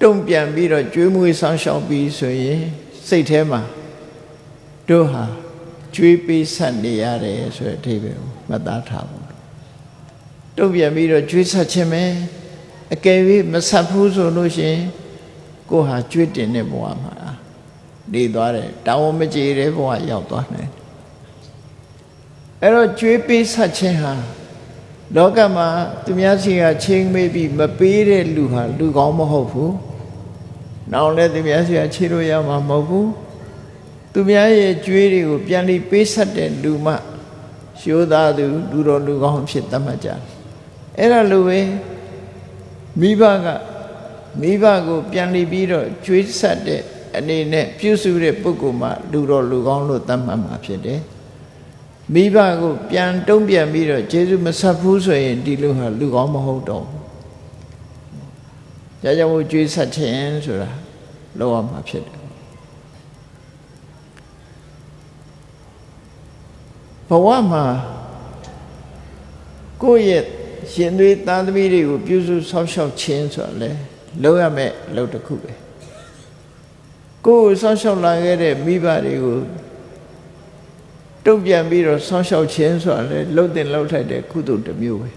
တုံ့ပြန်ပြီးတော့ကျွေးမွေးစောင့်ရှောက်ပြီးဆိုရင်စိတ်ထဲမှာတို့ဟာကျွေးပေးဆက်နေရတယ်ဆိုတဲ့အဓိပ္ပာယ်ကိုမှတ်သားထားဖို့တုံ့ပြန်ပြီးတော့ကျွေးဆက်ခြင်းပဲအကယ်၍မဆက်ဘူးဆိုလို့ရှိရင်ကိုဟာကျွေးတင်တဲ့ဘဝမှာနေသွားတယ်တာဝန်မကျေတဲ့ဘဝရောက်သွားနိုင်အဲ့တော့ကျွေးပေးဆက်ခြင်းဟာလောကမှာသူများစီကချင်းမေးပြီးမပေးတဲ့လူဟာလူကောင်းမဟုတ်ဘူးနောက်လည်းသူများစီကခြေလို့ရမှာမဟုတ်ဘူးသူများရဲ့ကျွေးတွေကိုပြန်ပြီးပေးဆက်တဲ့လူမှရှိုးသားသူလူတော်လူကောင်းဖြစ်သတ်မှတ်ကြတယ်အဲ့ဒါလိုပဲမိဘကိုပြန်ပြီးတော့ကျွေးဆက်တဲ့အနေနဲ့ပြုစုတဲ့ပုဂ္ဂိုလ်မှလူတော်လူကောင်းလို့သတ်မှတ်မှာဖြစ်တယ်မိဘကိုပြန်တုံ့ပြန်ပြီးတော့ကျေးဇူးမဆက်ဘူးဆိုရင်ဒီလူဟာလူကောင်းမဟုတ်တော့ဘူး။ဒါကြောင့်မို့ကျွေးဆက်ခြင်းဆိုတာလောက်ရမှာဖြစ်တယ်။ဘဝမှာကိုယ့်ရဲ့ရှင်သွေးသားသမီးတွေကိုပြုစုဆောက်ရှောက်ခြင်းဆိုတာလေလောက်ရမယ့်လောက်တစ်ခုပဲ။ကိုယ်ဆောက်ရှောက်လာခဲ့တဲ့မိဘတွေကိုတုံ့ပြန်ပြီးတော့ဆောင်းလျှောက်ခြင်းဆိုတာလေလှုပ်တင်လှုပ်ထိုက်တဲ့ကုသိုလ်တစ်မျိုးပဲ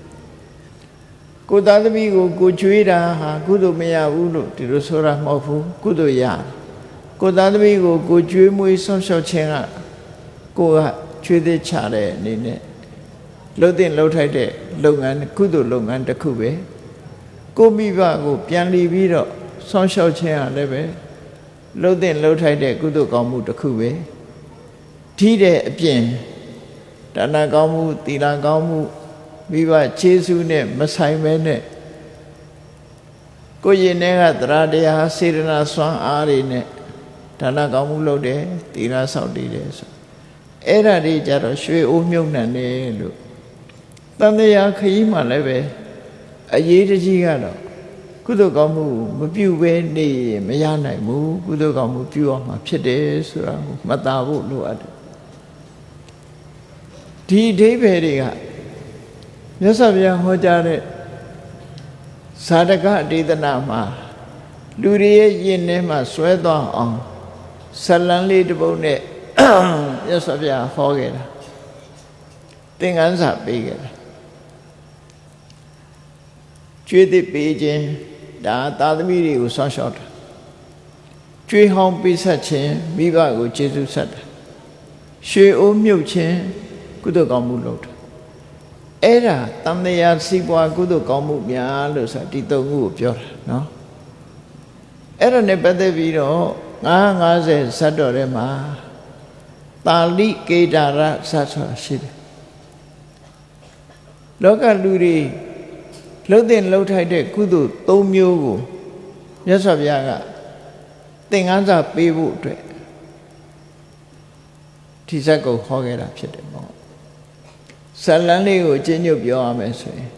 ကိုသားသမီးကိုကိုကျွေးတာဟာကုသိုလ်မရဘူးလို့ဒီလိုဆိုတာမဟုတ်ဘူးကုသိုလ်ရတယ်ကိုသားသမီးကိုကိုကျွေးမွေးဆောင်းလျှောက်ခြင်းကကိုကကျွေးသေးချတဲ့အနေနဲ့လှုပ်တင်လှုပ်ထိုက်တဲ့လုပ်ငန်းကုသိုလ်လုပ်ငန်းတစ်ခုပဲကိုမိဘကိုပြန်လီပြီးတော့ဆောင်းလျှောက်ခြင်းကလည်းပဲလှုပ်တင်လှုပ်ထိုက်တဲ့ကုသိုလ်ကောင်းမှုတစ်ခုပဲထိတဲ့အပြင်ဒါနကောင်းမှုသီလကောင်းမှုမိဘခြေဆုနဲ့မဆိုင်မဲနဲ့ကိုယ့်ရင်ထဲကသရတရားစေတနာစွမ်းအားတွေနဲ့ဒါနကောင်းမှုလုပ်တယ်သီလဆောက်တည်တယ်ဆိုအဲ့ဒါတွေကြတော့ရွှေအိုးမြုပ်နှံတယ်လို့တန်တရားခရီးမှလည်းပဲ အရေးတကြီးကတော့ကုသိုလ်ကောင်းမှုမပြုဘဲနေမရနိုင်ဘူးကုသိုလ်ကောင်းမှုပြုရမှာဖြစ်တယ်ဆိုတာကိုမှတ်သားဖို့လိုအပ်တယ်ဒီအဓိပ္ပာယ်တွေကမြတ်စွာဘုရားဟောကြားတဲ့ဇာတကအဒေသနာမှာလူတွေရဲ့ယဉ်ထဲမှာဆွဲသွားအောင်ဇလံလေးတစ်ပုဒ်နဲ့မြတ်စွာဘုရားဟောခဲ့တာသင်္ကန်းစာပေးခဲ့တာကျွေးသစ်ပေးခြင်းဒါသာသမီတွေကိုဆောင်းလျှောက်တာကျွေးဟောင်းပေးဆက်ခြင်းမိဘကိုကျေးဇူးဆက်တာရွှေအိုးမြုပ်ခြင်းကုသိုလ်ကောင်းမှုလုပ်တာအဲ့ဒါတန်တရားစီးပွားကုသိုလ်ကောင်းမှုများလို့ဆိုဒီသုံးခုကိုပြောတာနော်အဲ့ဒါနဲ့ပတ်သက်ပြီးတော့950ဇတ်တော်ထဲမှာတာလိကေဒါရဇတ်ဆိုတာရှိတယ်လောကလူတွေလှုပ်တဲ့လှုပ်ထိုက်တဲ့ကုသိုလ်၃မျိုးကိုမြတ်စွာဘုရားကသင်္ကန်းစာပေးဖို့အတွက်ဒီဇတ်ကိုဟောခဲ့တာဖြစ်တယ်ပေါ့ဇလန်းလေးကိုကျဉ်းညွတ်ပြောရမယ်ဆိုရင်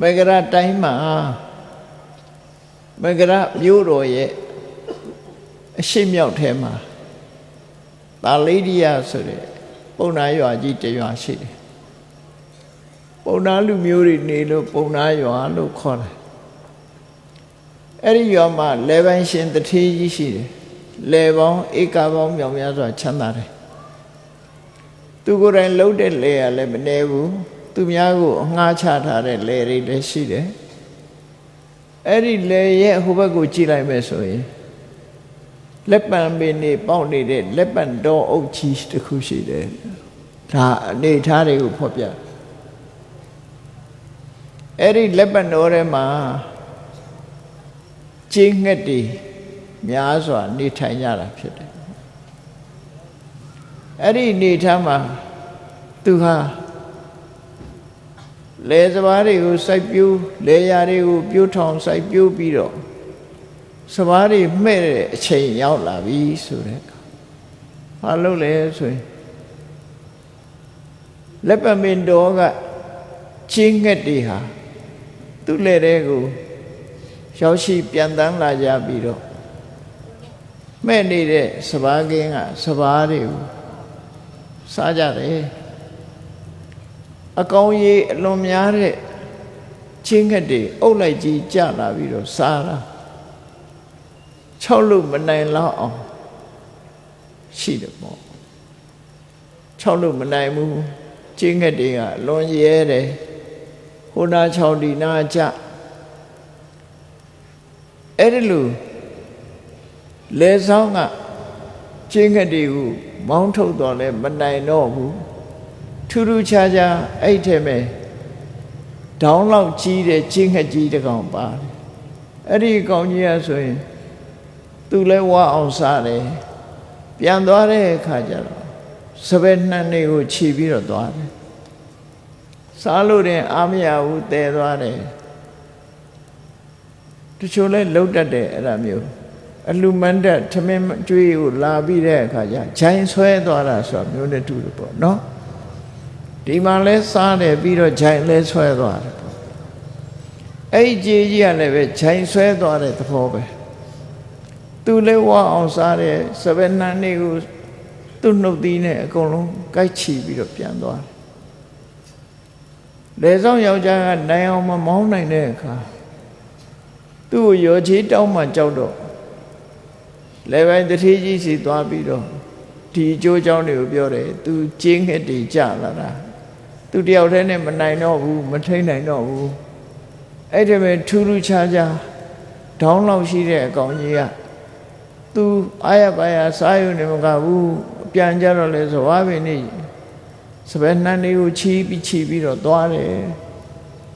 မဂရတိုင်းမှာမဂရမြို့တော်ရဲ့အရှိမြောက်ထဲမှာသာလိဒိယဆိုတဲ့ပုံနာရွာကြီးတစ်ရွာရှိတယ်ပုံနာလူမျိုးတွေနေလို့ပုံနာရွာလို့ခေါ်တယ်အဲ့ဒီရွာမှာလေပိုင်ရှင်တထေးကြီးရှိတယ်လေပေါင်းဧကပေါင်းမြောင်များစွာချမ်းသာတယ်သူကိုယ်တိုင်လှုပ်တဲ့လေရလည်းမနေဘူးသူများကိုအငှားချထားတဲ့လေတွေလည်းရှိတယ်အဲ့ဒီလေရဲ့ဟိုဘက်ကိုကြည့်လိုက်မယ်ဆိုရင်လက်ပံပင်နေပေါက်နေတဲ့လက်ပံတော်အုပ်ကြီးတစ်ခုရှိတယ်ဒါအနေထားတွေကိုဖော်ပြအဲ့ဒီလက်ပံတော်ထဲမှာကျင်းငှက်တွေများစွာနေထိုင်ကြတာဖြစ်တယ်အဲ့ဒီနေထားမှာသူဟာလေစပါးတွေကိုစိုက်ပျိုးလေယာတွေကိုပြိုးထောင်စိုက်ပျိုးပြီးတော့စပါးတွေမှဲ့တဲ့အချိန်ရောက်လာပြီဆိုတဲ့ဘာလို့လဲဆိုရင်လက်ပမင်တော်ကချင်းငှက်တွေဟာသူ့လက်တွေကိုရောက်ရှိပြန်တန်းလာကြပြီးတော့မှဲ့နေတဲ့စပါးကင်းကစပါးတွေကိုစားကြတယ်အကောင်ကြီးအလွန်များတဲ့ချင်းငှက်တွေအုပ်လိုက်ကြီးကြလာပြီးတော့စားတာ6လို့မနိုင်လောက်အောင်ရှိတယ်ပေါ့6လို့မနိုင်ဘူးချင်းငှက်တွေကအလွန်ရဲတယ်ဟိုနာ6ဒီနာကြအဲ့ဒီလိုလေဆောင်ကချင်းငှက်တွေကိုမောင်းထုတ်တော့လဲမနိုင်တော့ဘူးထူးထူးခြားခြားအဲ့ထဲမဲ့ဒေါင်းလောက်ကြီးတဲ့ချင်းငှက်ကြီးတစ်ကောင်ပါတယ်အဲ့ဒီကောင်ကြီးကဆိုရင်သူလဲဝါအောင်စားတယ်ပြန်သွားတဲ့အခါကျတော့စပယ်နှံတွေကိုခြီးပြီးတော့သွားတယ်စားလို့တင်အားမရဘူးတည်သွားတယ်တချို့လဲလှုပ်တတ်တယ်အဲ့ဒါမျိုးအလူမန္တထမင်းကျွေးကိုလာပြီးတဲ့အခါကျဂျိုင်းဆွဲသွားတာဆိုမျိုးနဲ့တူတယ်ပေါ့နော်ဒီမှာလဲစားတယ်ပြီးတော့ဂျိုင်းလဲဆွဲသွားတယ်ပေါ့အဲ့ဒီကြီးကြီးကလည်းပဲဂျိုင်းဆွဲသွားတဲ့သဘောပဲသူလဲဝါအောင်စားတယ်စပယ်နှံတွေကိုသူ့နှုတ်သီးနဲ့အကုန်လုံးကိုက်ချီပြီးတော့ပြန်သွားတယ်လေဆောင်ယောက်ျားကနိုင်အောင်မမောင်းနိုင်တဲ့အခါသူ့ကိုရောချေးတောင်းမှကြောက်တော့လေပိုင်းတထေးကြီးစီသွားပြီးတော့ဒီအကျိုးအကြောင်းတွေကိုပြောတယ်သူကျင်းငှက်တွေကြလာတာသူတယောက်တည်းနဲ့မနိုင်တော့ဘူးမထိန်နိုင်တော့ဘူးအဲ့ဒီမဲ့ထူးထူးခြားခြားဒေါင်းလောက်ရှိတဲ့အကောင်ကြီးကသူအားရပါရစားရုံနဲ့မကဘူးပြန်ကြတော့လဲဆိုဝါပင်နေစပယ်နှံတွေကိုချီးပြီးတော့သွားတယ်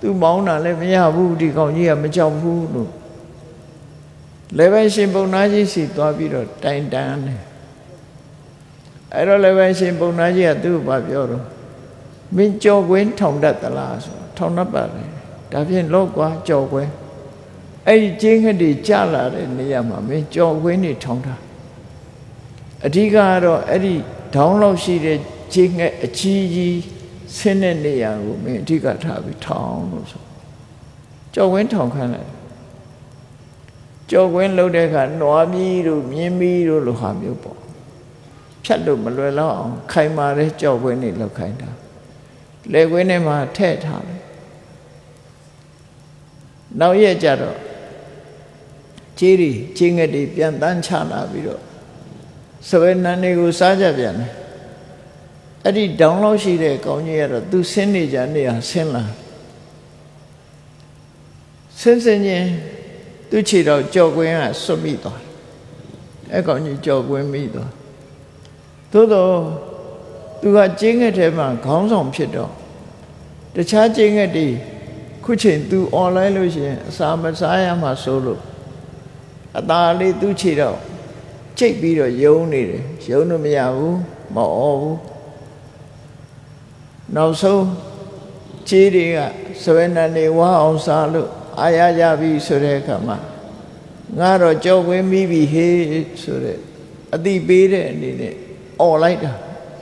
သူမောင်းတာလည်းမရဘူးဒီကောင်ကြီးကမကြောက်ဘူးလို့လေပဲရှင်ပုံနာကြီးစီသွားပြီးတော့တိုင်တန်းတယ်အဲ့တော့လေပဲရှင်ပုံနာကြီးကသူ့ကိုပြောတော့မင်းကြော်ကွင်းထောင်တတ်သလားဆိုထောင်တတ်ပါတယ်ဒါဖြင့်လောကွာကြော်ကွင်းအဲ့ဒီကျင်းခက်တွေကြလာတဲ့နေရာမှာမင်းကြော်ကွင်းတွေထောင်တာအဓိကကတော့အဲ့ဒီဒေါင်းလောက်ရှိတဲ့ကျင်းခက်အကြီးကြီး ဆင်းတဲ့နေရာကိုမင်းအဓိကထားပြီးထောင်လို့ဆိုကြော်ဝင်းထောင်ခိုင်းလိုက်ကြော်ဝင်းလှုပ်တဲ့အခါနွားမီးတို့မြင်းမီးတို့လိုဟာမျိုးပေါ့ဖြတ်လို့မလွယ်တော့အောင်ခိုင်မာတဲ့ကြော်ဝင်းတွေလှုပ်ခိုင်းတာလေကွင်းထဲမှာထည့်ထားတယ်နောက်ရက်ကြတော့ကြီးငှက်တွေပြန်တန်းချလာပြီးတော့စပယ်နန်းတွေကိုစားကြပြန်တယ်အဲ့ဒီဒေါင်းလောက်ရှိတဲ့ကောင်းကြီးကတော့သူဆင်းနေကြနေရဆင်းလာဆင်းချင်းသူခြေတော့ကြော်ကွင်းကစွတ်မိသွားတယ်အဲ့ကောင်းကြီးကြော်ကွင်းမိသွားသို့တော့သူကကြီးငှက်ထဲမှာခေါင်းဆောင်ဖြစ်တော့တခြားကြီးငှက်တွေခုချိန်သူអွန်လိုင်းလို့ရှိရင်အစာမစားရမှဆိုလို့အသာလေးသူခြေတော့ကြိတ်ပြီးတော့ယုံနေတယ်ယုံလို့မရဘူးမအော်ဘူးနောက်ဆုံးခြေတွေကစဝဲနန်းနေဝါအောင်စားလို့အာရကြပြီဆိုတဲ့အခါမှာငါတော့ကြောက်ဝင်းမိပြီဟေးဆိုတဲ့အတိပေးတဲ့အနေနဲ့អော်လိုက်တာ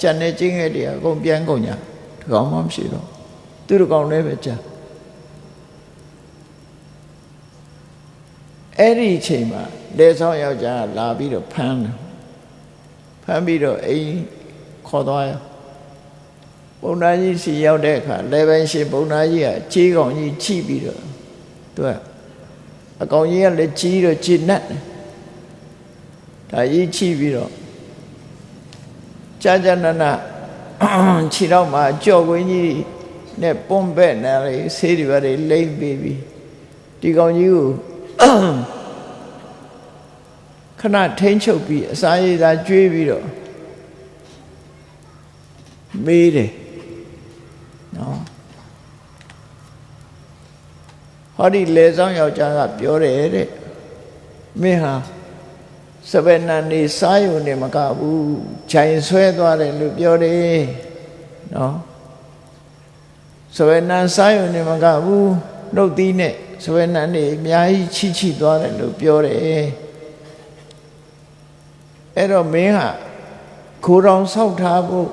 ကြံတဲ့ချင်းငယ်တွေအကုန်ပြန်ကုန်ညာဒီကောင်မှမရှိတော့သူတို့ကောင်လည်းပဲကြံအဲ့ဒီအချိန်မှာလက်ဆောင်ယောက်ျားလာပြီးတော့ဖမ်းပြီးတော့အိမ်ခေါ်သွားရဘုန်းသားကြီးစီရောက်တဲ့အခါလေပိုင်းရှင်ဘုန်းသားကြီးကကြေးကောင်ကြီးချိပြီးတော့သူကအကောင်ကြီးကလည်းကြီးတော့ခြေနက်တယ်ဒါကြီးချိပြီးတော့ကြာကြာနာနာခြေတော့မှကြော်ကွင်းကြီးနဲ့ပွန်ပဲ့နေလေဆေးတွေပါလေလိမ့်ပြီးပြီဒီကောင်ကြီးကိုခဏထိန်းချုပ်ပြီးအစာရည်သာကျွေးပြီးတော့မေးတယ်နော်ဟောဒီလေဆောင်ယောက်ျားကပြောတယ်တဲ့မင်းဟာစပယ်နန်နေစားရုံနဲ့မကဘူးခြိုင်ဆွဲသွားတယ်လို့ပြောတယ်နော်စပယ်နန်စားရုံနဲ့မကဘူးနှုတ်သီးနဲ့စပယ်နန်နေအများကြီးချိသွားတယ်လို့ပြောတယ်အဲ့တော့မင်းဟာခိုးတော်ဆောက်ထားဖို့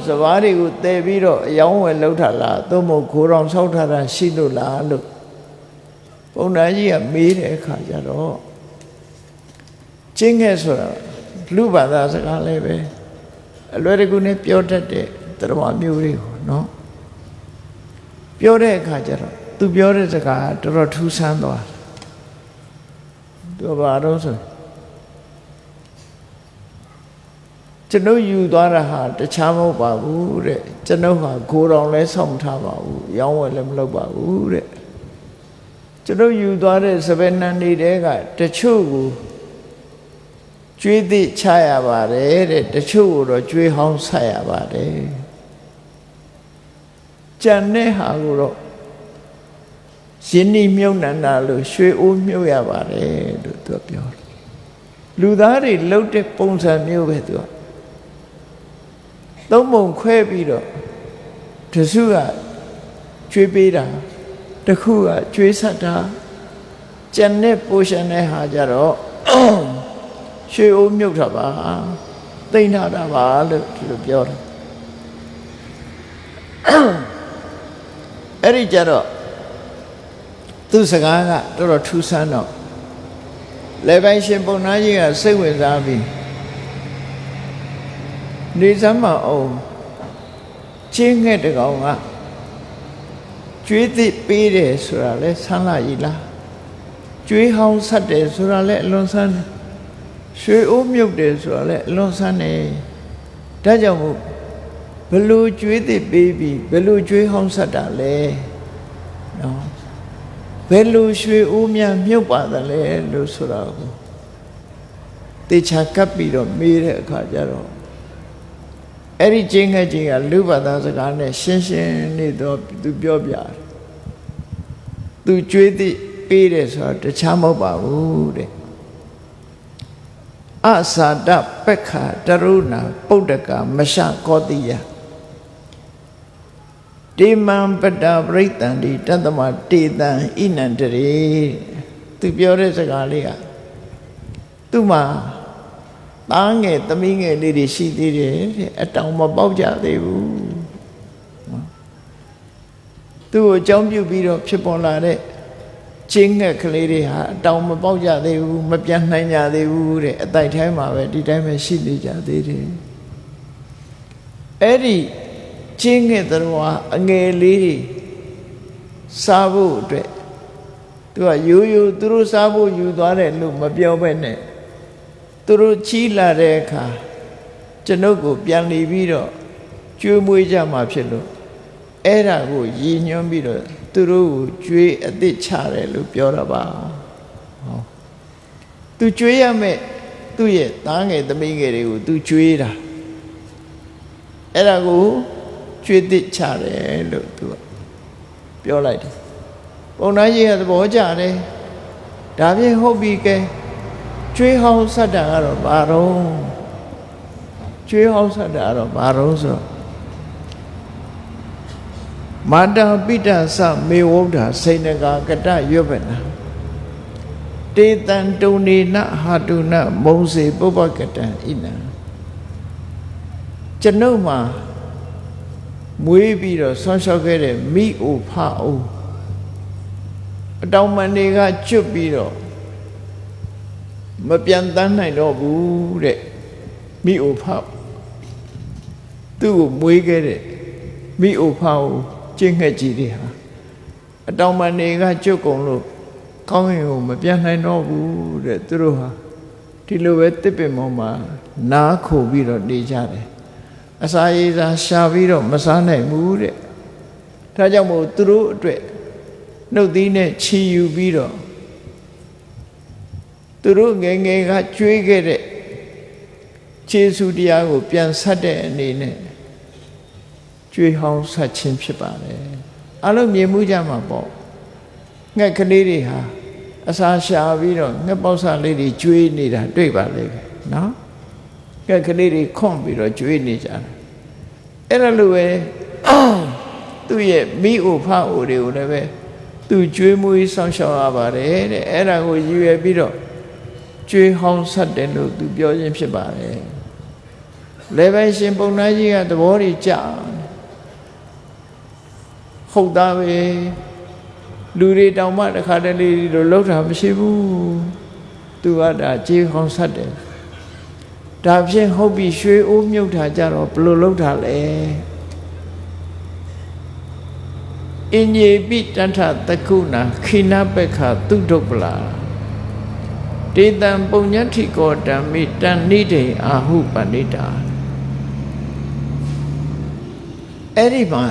စဘာတွေကိုတည်ပြီးတော့အယောင်းဝယ်လောက်ထားလားသို့မဟုတ်ခိုးတော်ဆောက်ထားတာရှိလို့လားလို့ဘုန်းတော်ကြီးကမေးတဲ့အခါကျတော့ကျင်းခဲ့ဆိုတာလူဘာသာစကားလည်းပဲအလွယ်တကူနဲ့ပြောတတ်တဲ့တရားမျိုးတွေကိုနော်ပြောတဲ့အခါကျတော့သူပြောတဲ့စကားတော်တော်ထူးဆန်းသွားသူဘာလို့ဆိုကျွန်ုပ်ယူသွားတာဟာတခြားမဟုတ်ပါဘူးတဲ့ကျွန်ုပ်ဟာကိုယ်တော်လည်းဆောင်ထားပါဘူးရောင်းဝယ်လည်းမလုပ်ပါဘူးတဲ့ကျွန်ုပ်ယူသွားတဲ့စပယ်နန်တွေကတချို့ကိုကျွေးသည့်ချရပါတယ်တဲ့တချို့ကိုတော့ကျွေးဟောင်းဆက်ရပါတယ်ကြံတဲ့ဟာကိုတော့ရင်းနှီးမြုပ်နှံတာလို့ရွှေအိုးမြုပ်ရပါတယ်လို့သူပြောတယ်လူသားတွေလှုပ်တဲ့ပုံစံမျိုးပဲသူကသုံးပုံခွဲပြီးတော့တစုကကျွေးပေးတာတစ်ခုကကျွေးဆက်တာကြံတဲ့ပိုရှင်တဲ့ဟာကြတော့ရွှေအိုးမြုပ်တာပါတိမ့်ထားတာပါလို့ဒီလိုပြောတယ်အဲ့ဒီကြတော့သူစကားကတော်တော်ထူးဆန်းတော့လေပိုင်းရှင်ပုံနာကြီးကစိတ်ဝင်စားပြီးနေစမ်းမအောင်ချင်းငှက်တကောင်ကကျွေးသစ်ပေးတယ်ဆိုတာလဲဆန်းလာကြီးလားကျွေးဟောင်းဆက်တယ်ဆိုတာလဲအလွန်ဆန်းတယ်ရွှေအိုးမြုပ်တယ်ဆိုတာလဲအလွန်ဆန်းတယ်ဒါကြောင့်မို့ဘလို့ကျွေးသစ်ပေးပြီးဘလို့ကျွေးဟောင်းဆက်တာလဲနော်ဘယ်လိုရွှေအိုးများမြုပ်ပါတယ်လဲလို့ဆိုတာကိုတေချာကပ်ပြီးတော့မေးတဲ့အခါကျတော့အဲ့ဒီကျင်းငယ်ကြီးကလူဘာသာစကားနဲ့ရှင်းရှင်းနေတော့သူပြောပြတယ်သူကြွေးသည့်ပေးတယ်ဆိုတော့တခြားမဟုတ်ပါဘူးတဲ့အသာတပက္ခတရုဏပုဒ္ဒကမရှကောတိယတေမံပတ္တပရိတန္တိတတ္တမတေတံဣနန္တရေသူပြောတဲ့စကားလေးကသူ့မှာသားငယ်သမီးငယ်လေးတွေရှိသေးတယ်တဲ့အတောင်မပေါက်ကြသေးဘူး သူ့ကိုအကြောင်းပြုပြီးတော့ဖြစ်ပေါ်လာတဲ့ကျင်းငှက်ကလေးတွေဟာအတောင်မပေါက်ကြသေးဘူးမပြန်နိုင်ကြသေးဘူးတဲ့အတိုက်တိုင်းမှာပဲဒီတိုင်းပဲရှိနေကြသေးတယ်အဲ့ဒီကျင်းငှက်တော်အငယ်လေးတွေစားဖို့အတွက်သူကရိုးရိုးသူတို့စားဖို့ယူသွားတယ်လို့မပြောဘဲနဲ့သူတို့ချီးလာတဲ့အခါကျွန်ုပ်ကိုပြန်လီပြီးတော့ကျွေးမွေးကြမှာဖြစ်လို့အဲ့ဒါကိုရည်ညွှန်းပြီးတော့သူတို့ကိုကျွေးအသစ်ချတယ်လို့ပြောတာပါဟောသူကျွေးရမယ်သူ့ရဲ့သားငယ်သမီးငယ်တွေကိုသူကျွေးတာအဲ့ဒါကိုကျွေးသစ်ချတယ်လို့သူကပြောလိုက်တယ်ပုံနာကြီးကသဘောကျတယ်ဒါဖြင့်ဟုတ်ပြီကဲကျွေးဟောင်းဆက်တာကတော့ဘာတော့ကျွေးဟောင်းဆက်တာကတော့ဘာတော့ဆိုတော့မာတာပိတသမေဝုဒ္ဓစိဏကာကတရွတ်ပနာတေတံတုန်နေနဟာတုနမုံစေပုပ္ပကတံဣနံကျွန်ုပ်မှာမွေးပြီးတော့ဆွမ်းလျှောက်ခဲ့တဲ့မိအိုဖအိုအတောင်ပံတွေကကျွတ်ပြီးတော့မပြန်တန်းနိုင်တော့ဘူးတဲ့မိအိုဖသူ့ကိုမွေးခဲ့တဲ့မိအိုဖအိုကျင့်ငှက်ကြီးတွေဟာအတောင်ပံတွေကကျွတ်ကုန်လို့ကောင်းရင်ကိုမပြန်နိုင်တော့ဘူးတဲ့သူတို့ဟာဒီလိုပဲတစ်ပင်ပေါ်မှာနားခိုပြီးတော့နေကြတယ်အစာရည်စာရှာပြီးတော့မစားနိုင်ဘူးတဲ့ဒါကြောင့်မို့သူတို့အတွက်နှုတ်သီးနဲ့ချီယူပြီးတော့သူတို့ငယ်ငယ်ကကျွေးခဲ့တဲ့ခြေဆုတရားကိုပြန်ဆက်တဲ့အနေနဲ့ကျွေးဟောင်းဆက်ခြင်းဖြစ်ပါတယ်အလုံးမြင်မှုကြမှာပေါ့ငှက်ကလေးတွေဟာအစာရှာပြီးတော့ငှက်ပေါက်စလေးတွေကျွေးနေတာတွေ့ပါလေနော်ငှက်ကလေးတွေခွန့်ပြီးတော့ကျွေးနေကြတယ်အဲ့ဒါလိုပဲသူ့ရဲ့မိအိုဖအိုတွေကိုလည်းပဲသူကျွေးမွေးဆောင်ရှောက်ရပါတယ်တဲ့အဲ့ဒါကိုရည်ရွယ်ပြီးတော့ကျွေးဟောင်းဆက်တယ်လို့သူပြောခြင်းဖြစ်ပါတယ်လေပဲရှင်ပုံနာကြီးကသဘောတွေကြာဟုတ်သားပဲလူတွေတောင်မှတခါတလေလိုလှုပ်တာမရှိဘူးသူကဒါကြေးဟောင်းဆက်တယ်ဒါဖြင့်ဟုတ်ပြီရွှေအိုးမြုပ်တာကြတော့ဘယ်လိုလုပ်တာလဲအင်ញေပိတထသကုဏခိနပက္ခသုဒ္ဓပလာတေတံပုညတ္ထိကောဓမ္မိတဏ္ဏိတေအာဟုပဏိတာအဲ့ဒီမှာ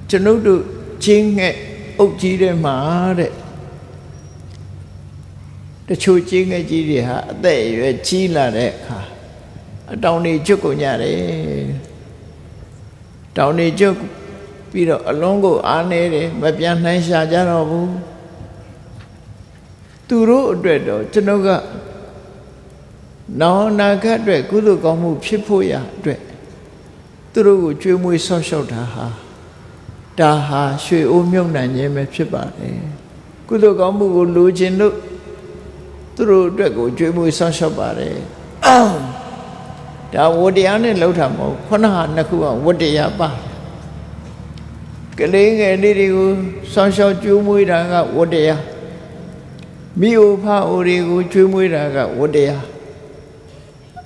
ကျွန်ုပ်တို့ချင်းငှက်အုပ်ကြီးတဲ့မှာတဲ့တချို့ချင်းငှက်ကြီးတွေဟာအသက်အရွယ်ကြီးလာတဲ့အခါအတောင်တွေကျွတ်ကုန်ကြတယ်တောင်တွေကျွတ်ပြီးတော့အလုံးကိုအားနေတယ်မပြန်နိုင်ရှာကြတော့ဘူးသူတို့အတွက်တော့ကျွန်ုပ်ကနောင်နာခတ်အတွက်ကုသိုလ်ကောင်းမှုဖြစ်ဖို့ရအတွက်သူတို့ကိုကျွေးမွေးဆောက်ရှောက်တာဟာဒါဟာရွှေအိုးမြုပ်နှံခြင်းပဲဖြစ်ပါတယ်ကုသိုလ်ကောင်းမှုကိုလိုချင်လို့သူတို့အတွက်ကိုကျွေးမွေးဆောက်ရှောက်ပါတယ်ဒါဝတ္တရားနဲ့လှုပ်တာမဟုတ်ခုနကနှစ်ခုကဝတ္တရားပါကလေးငယ်လေးတွေကိုဆောက်ရှောက်ကျွေးမွေးတာကဝတ္တရားမိအိုဖအိုတွေကိုကျွေးမွေးတာကဝတ္တရား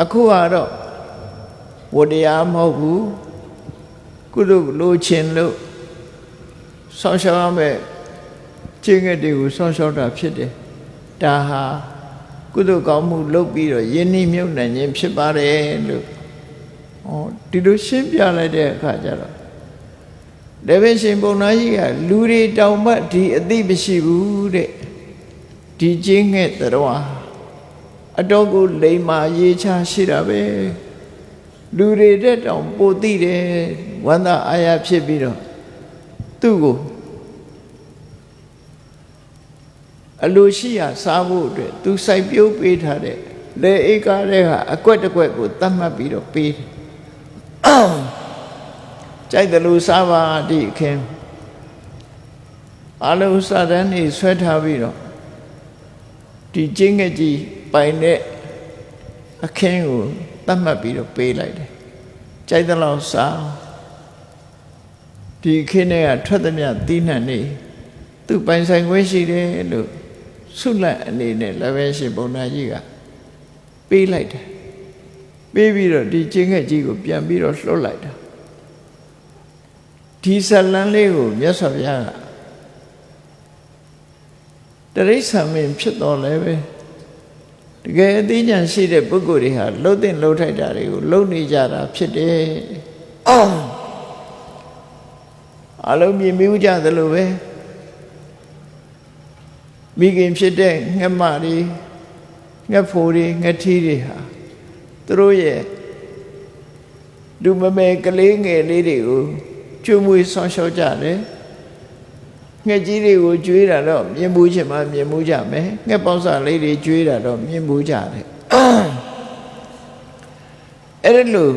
အခုကတော့ဝတ္တရားမဟုတ်ဘူးကုသိုလ်လိုချင်လို့ဆောင်းရှောက်ရမယ်ခြင်းငယ်တွေကိုဆောင်းရှောက်တာဖြစ်တယ်ဒါဟာကုသိုလ်ကောင်းမှုလုပ်ပြီးတော့ယဉ်နှိမ့်မြုပ်နှံခြင်းဖြစ်ပါတယ်လို့ဒီလိုရှင်းပြလိုက်တဲ့အခါကျတော့တပည့်ရှင်ပုံနာကြီးကလူတွေတောင်မှဒီအသိမရှိဘူးတဲ့ဒီခြင်းငယ်တော်အတော်ကိုလိမ္မာရေးချရှိတာပဲလူတွေတဲ့တောင်ပိုသိတယ်ဝန္တာအာရဖြစ်ပြီးတော့သူ့ကိုအလိုရှိရာစားဖို့အတွက်သူစိုက်ပျိုးပေးထားတဲ့လေဧကားတဲ့ဟာအကွက်တစ်ကွက်ကိုတတ်မှတ်ပြီးတော့ပေးတယ်ကြိုက်တယ်လို့စားပါဒီအခင်းအလုံးစားတန်းနေဆွဲထားပြီးတော့ဒီကျင်းငယ်ကြီးပိုင်တဲ့အခင်းကိုတတ်မှတ်ပြီးတော့ပေးလိုက်တယ်ကြိုက်တယ်လို့စား ဒီခင်းထဲကထွက်သမျှသီးနှံနေသူပိုင်ဆိုင်ခွင့်ရှိတယ်လို့ဆုလက်အနေနဲ့လည်းပဲရှင်ဘုံနာကြီးကပေးလိုက်တယ်ပေးပြီးတော့ဒီကျင်းခဲ့ကြီးကိုပြန်ပြီးတော့လှုပ်လိုက်တာဒီဇလန်းလေးကိုမြတ်စွာဘုရားကတရိစ္ဆာန်မင်းဖြစ်တော်လဲပဲတကယ်အသိဉာဏ်ရှိတဲ့ပုဂ္ဂိုလ်တွေဟာလှုပ်တဲ့လှုပ်ထိုက်တာတွေကိုလှုပ်နေကြတာဖြစ်တယ်အလုံးမြင်မိကြသလိုပဲမိခင်ဖြစ်တဲ့ငှက်မတွေငှက်ဖိုတွေငှက်ထီးတွေဟာသူတို့ရဲ့လူမမယ်ကလေးငယ်လေးတွေကိုကျွေးမွေးဆောင်းရှောက်ကြတယ်ငှက်ကြီးတွေကိုကျွေးတာတော့မြင်မှုချင်မှမြင်မှုကြမယ်ငှက်ပေါင်းစာလေးတွေကျွေးတာတော့မြင်မှုကြတယ်အဲ့ဒါလို့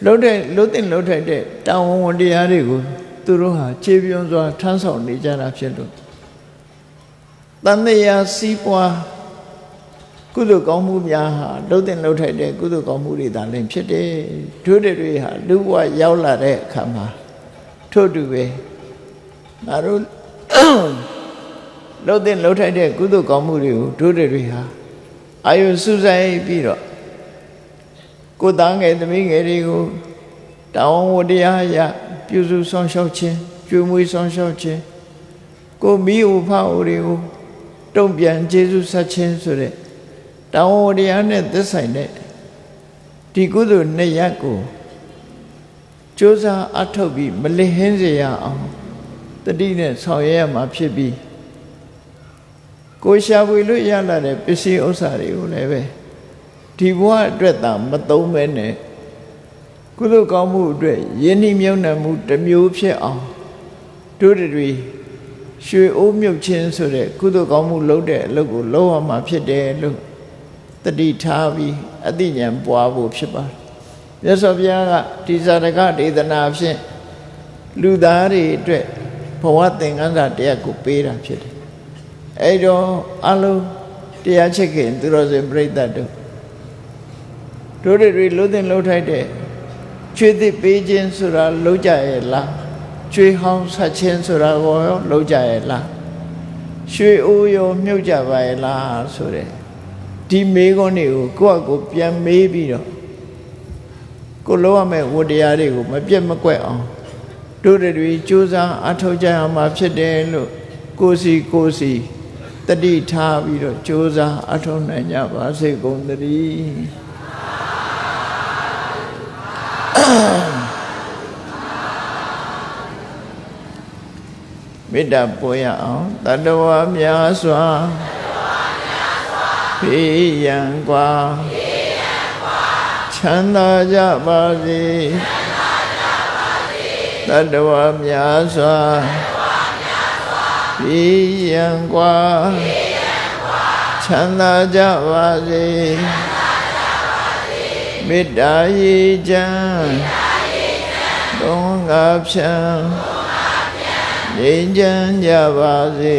လှုပ်ထိုက်တဲ့တောင်းဝန်တရားတွေကိုသူတို့ဟာခြေပြုံးစွာထမ်းဆောင်နေကြတာဖြစ်လို့တန်တရားစီးပွားကုသိုလ်ကောင်းမှုများဟာလှုပ်ထိုက်တဲ့ကုသိုလ်ကောင်းမှုတွေသာလင်ဖြစ်တယ်တို့တွေဟာလူဘဝရောက်လာတဲ့အခါမှာထို့တူပဲငါတို့လှုပ်ထိုက်တဲ့ကုသိုလ်ကောင်းမှုတွေကိုတို့တွေဟာအာယုစုဆိုင်ပြီးတော့ကိုယ်သားငယ်သမီးငယ်တွေကိုတောင်းဝတရားရပြုစုဆောင်ရှောက်ခြင်းကျွေးမွေးဆောင်ရှောက်ခြင်းကိုမိဥဖအိုတွေကိုတုံ့ပြန်ကျေးဇူးဆက်ခြင်းဆိုတဲ့တောင်းဝတရားနဲ့သက်ဆိုင်တဲ့ဒီကုသိုလ်နှစ်ရပ်ကိုကြိုးစားအထောက်ပြီးမလစ်ဟင်းစေရအောင်တတိနဲ့ဆောင်ရွက်ရမှာဖြစ်ပြီးကိုရှာဖွေလို့ရလာတဲ့ပစ္စည်းဥစ္စာတွေကိုလည်းပဲဒီဘဝအတွက်သာမသုံးမဲနဲ့ကုသိုလ်ကောင်းမှုအတွက်ယဉ်နှိမ့်မြုံနှံမှုတစ်မျိုးဖြစ်အောင်တို့တွေရွှေအိုးမြုပ်ခြင်းဆိုတဲ့ကုသိုလ်ကောင်းမှုလုပ်တဲ့အလုပ်ကိုလုပ်ရမှာဖြစ်တယ်လို့တတိထားပြီးအသိဉာဏ်ပွားဖို့ဖြစ်ပါတယ်။မြတ်စွာဘုရားကဒီဇာတကဒေသနာဖြင့်လူသားတွေအတွက်ဘဝသင်္ကန်းစာတရားကိုပေးတာဖြစ်တယ်။အဲ့တော့အလုံးတရားချစ်ခင်သူတော်စင်ပြိတ္တတို့တွေလှုပ်ထိုက်တဲ့ကျွေးသစ်ပေးခြင်းဆိုတာလုပ်ကြရဲ့လားကျွေးဟောင်းဆက်ခြင်းဆိုတာကိုရောလုပ်ကြရဲ့လားရွှေအိုးရောမြုပ်ကြပါရဲ့လားဆိုတဲ့ဒီမေးခွန်းတွေကိုကိုယ့်အကိုပြန်မေးပြီးတော့ကိုလုံးရမယ့်ဝတ္တရားတွေကိုမပြတ်မကွက်အောင်တို့တွေကြိုးစားအထောက်ကြအောင်မှာဖြစ်တယ်လို့ကိုစီတတိထားပြီးတော့ကြိုးစားအထောက်နိုင်ကြပါစေကုန်သတည်းမေတ္တာပို့ရအောင်တတ္တဝါများစွာဖေးရန်กว่าချမ်းသာကြပါစေတတ္တဝါများစွာဖေးရန်กว่าချမ်းသာကြပါစေမေတ္တာရေချမ်းသုံးငါဖြံငြိမ်းချမ်းကြပါစေ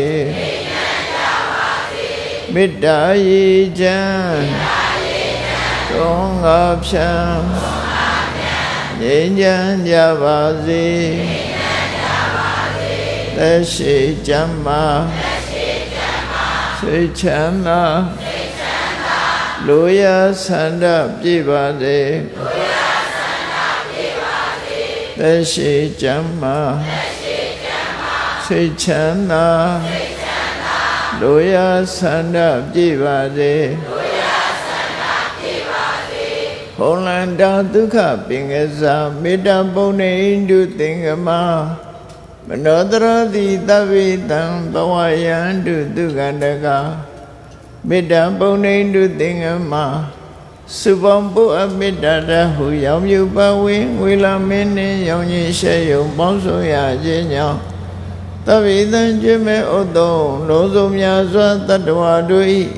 မေတ္တာရေချမ်းသုံးငါဖြံငြိမ်းချမ်းကြပါစေသက်ရှိချမ်းသာစိတ်ချမ်းသာလူရဆန္ဒပြည့်ပါစေသက်ရှိချမ်းသာစိတ်ချမ်းသာလူရဆန္ဒပြည့်ပါစေဟောလန္တာဒုက္ခပင်ကစားမေတ္တာပုံနေတုသင်္ကမမနောတရတိသဗ္ဗေတံဘဝယန္တုဒုက္ခတကမေတ္တာပုံနေတုသင်္ကမစုပေါင်းပုအမေတ္တာတဟုရောင်မြူပဝင်းဝေလာမင်းနှင့်ရောင်ကြီးရှဲယုံပေါင်းဆိုရခြင်းကြောင့်သဗ္ဗေတံကျွေးမဲ့ဥတုံလုံးစုံများစွာတတ္တဝါတို့၏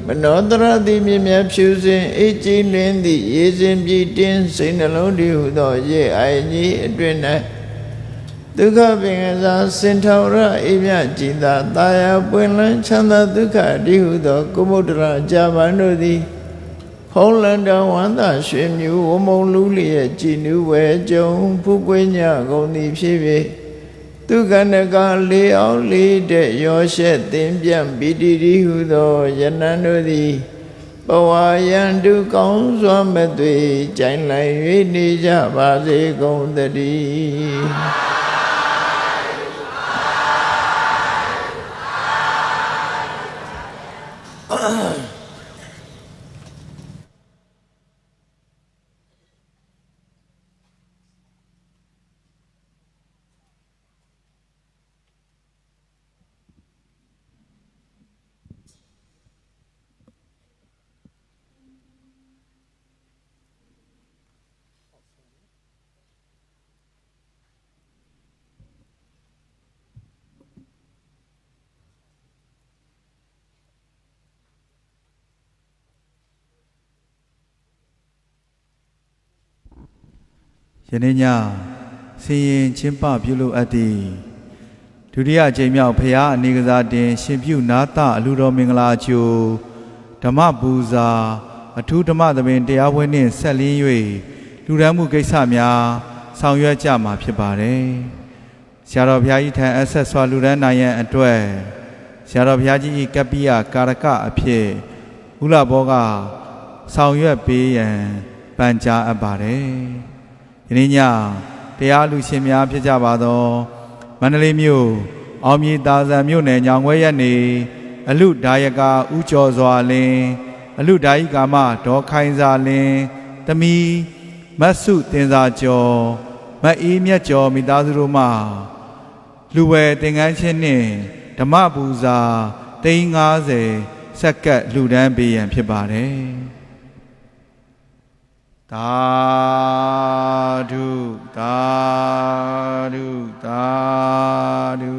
မနောတရတိမြင်မြတ်ဖြူစင်အေးကြည်လင်းသည့်ရေစင်ပြည်တင်းစိတ်နှလုံးတည်ဟုသောရေအိုင်ကြီးအတွင်၌ဒုက္ခပင်ကစားစင်ထောရအိမြကြည်သာတာယာပွင့်လန်းချမ်းသာဒုက္ခတည်ဟုသောကုမုဒ္ဒရာကြာပန်တို့သည်ဟ ဖုံးလန်တဝန္တာရွှေမြူဝမုံလူလျက်ကြည်နူးဝဲကြုံဖူးကွင်းညကုန်သည်ဖြစ်၍သူကနကလေးအောင်လေးတဲ့ရောရှက်သင်ပြန့်ပီတိတိဟုသောယနံတို့သည်ဘဝယံတုကောင်းစွာမသွေကြိုင်လိုက်၍နေကြပါစေကုန်သတည်းယနေ့ညဆင်ရင်ချင်းပပြုလို့အပ်သည်ဒုတိယအကြိမ်မြောက်ဖရာအနေကစားတင်ရှင်ပြုနာသအလူတော်မင်္ဂလာကျိုးဓမ္မပူဇာအထူးဓမ္မသဘင်တရားပွဲနှင့်ဆက်လင်း၍လူရန်မှုကိစ္စများဆောင်ရွက်ကြမှာဖြစ်ပါတယ်ဆရာတော်ဘုရားကြီးထံအဆက်စွာလူရန်နိုင်ရန်အတွက်ဆရာတော်ဘုရားကြီး၏ကပ္ပိယကာရကအဖြစ်ဥလဘောကဆောင်ရွက်ပေးရန်ပန်ကြားအပ်ပါတယ်ယနေ့ညတရားလူရှင်များဖြစ်ကြပါသောမန္တလေးမြို့အောင်မြေသာဇံမြို့နယ်ညောင်ခွဲရက်နေအလူဒါယကာဦးကျော်စွာလင်းအလူဒါယိကာမဒေါ်ခိုင်စာလင်းတမီမတ်စုတင်စာကျော်မအေးမြတ်ကျော်မိသားစုတို့မှလူဝယ်သင်္ကန်းချင်းနှင့်ဓမ္မပူဇာ350ဆက်ကပ်လှူဒန်းပေးရန်ဖြစ်ပါတယ်သာဓုသာဓုသာဓု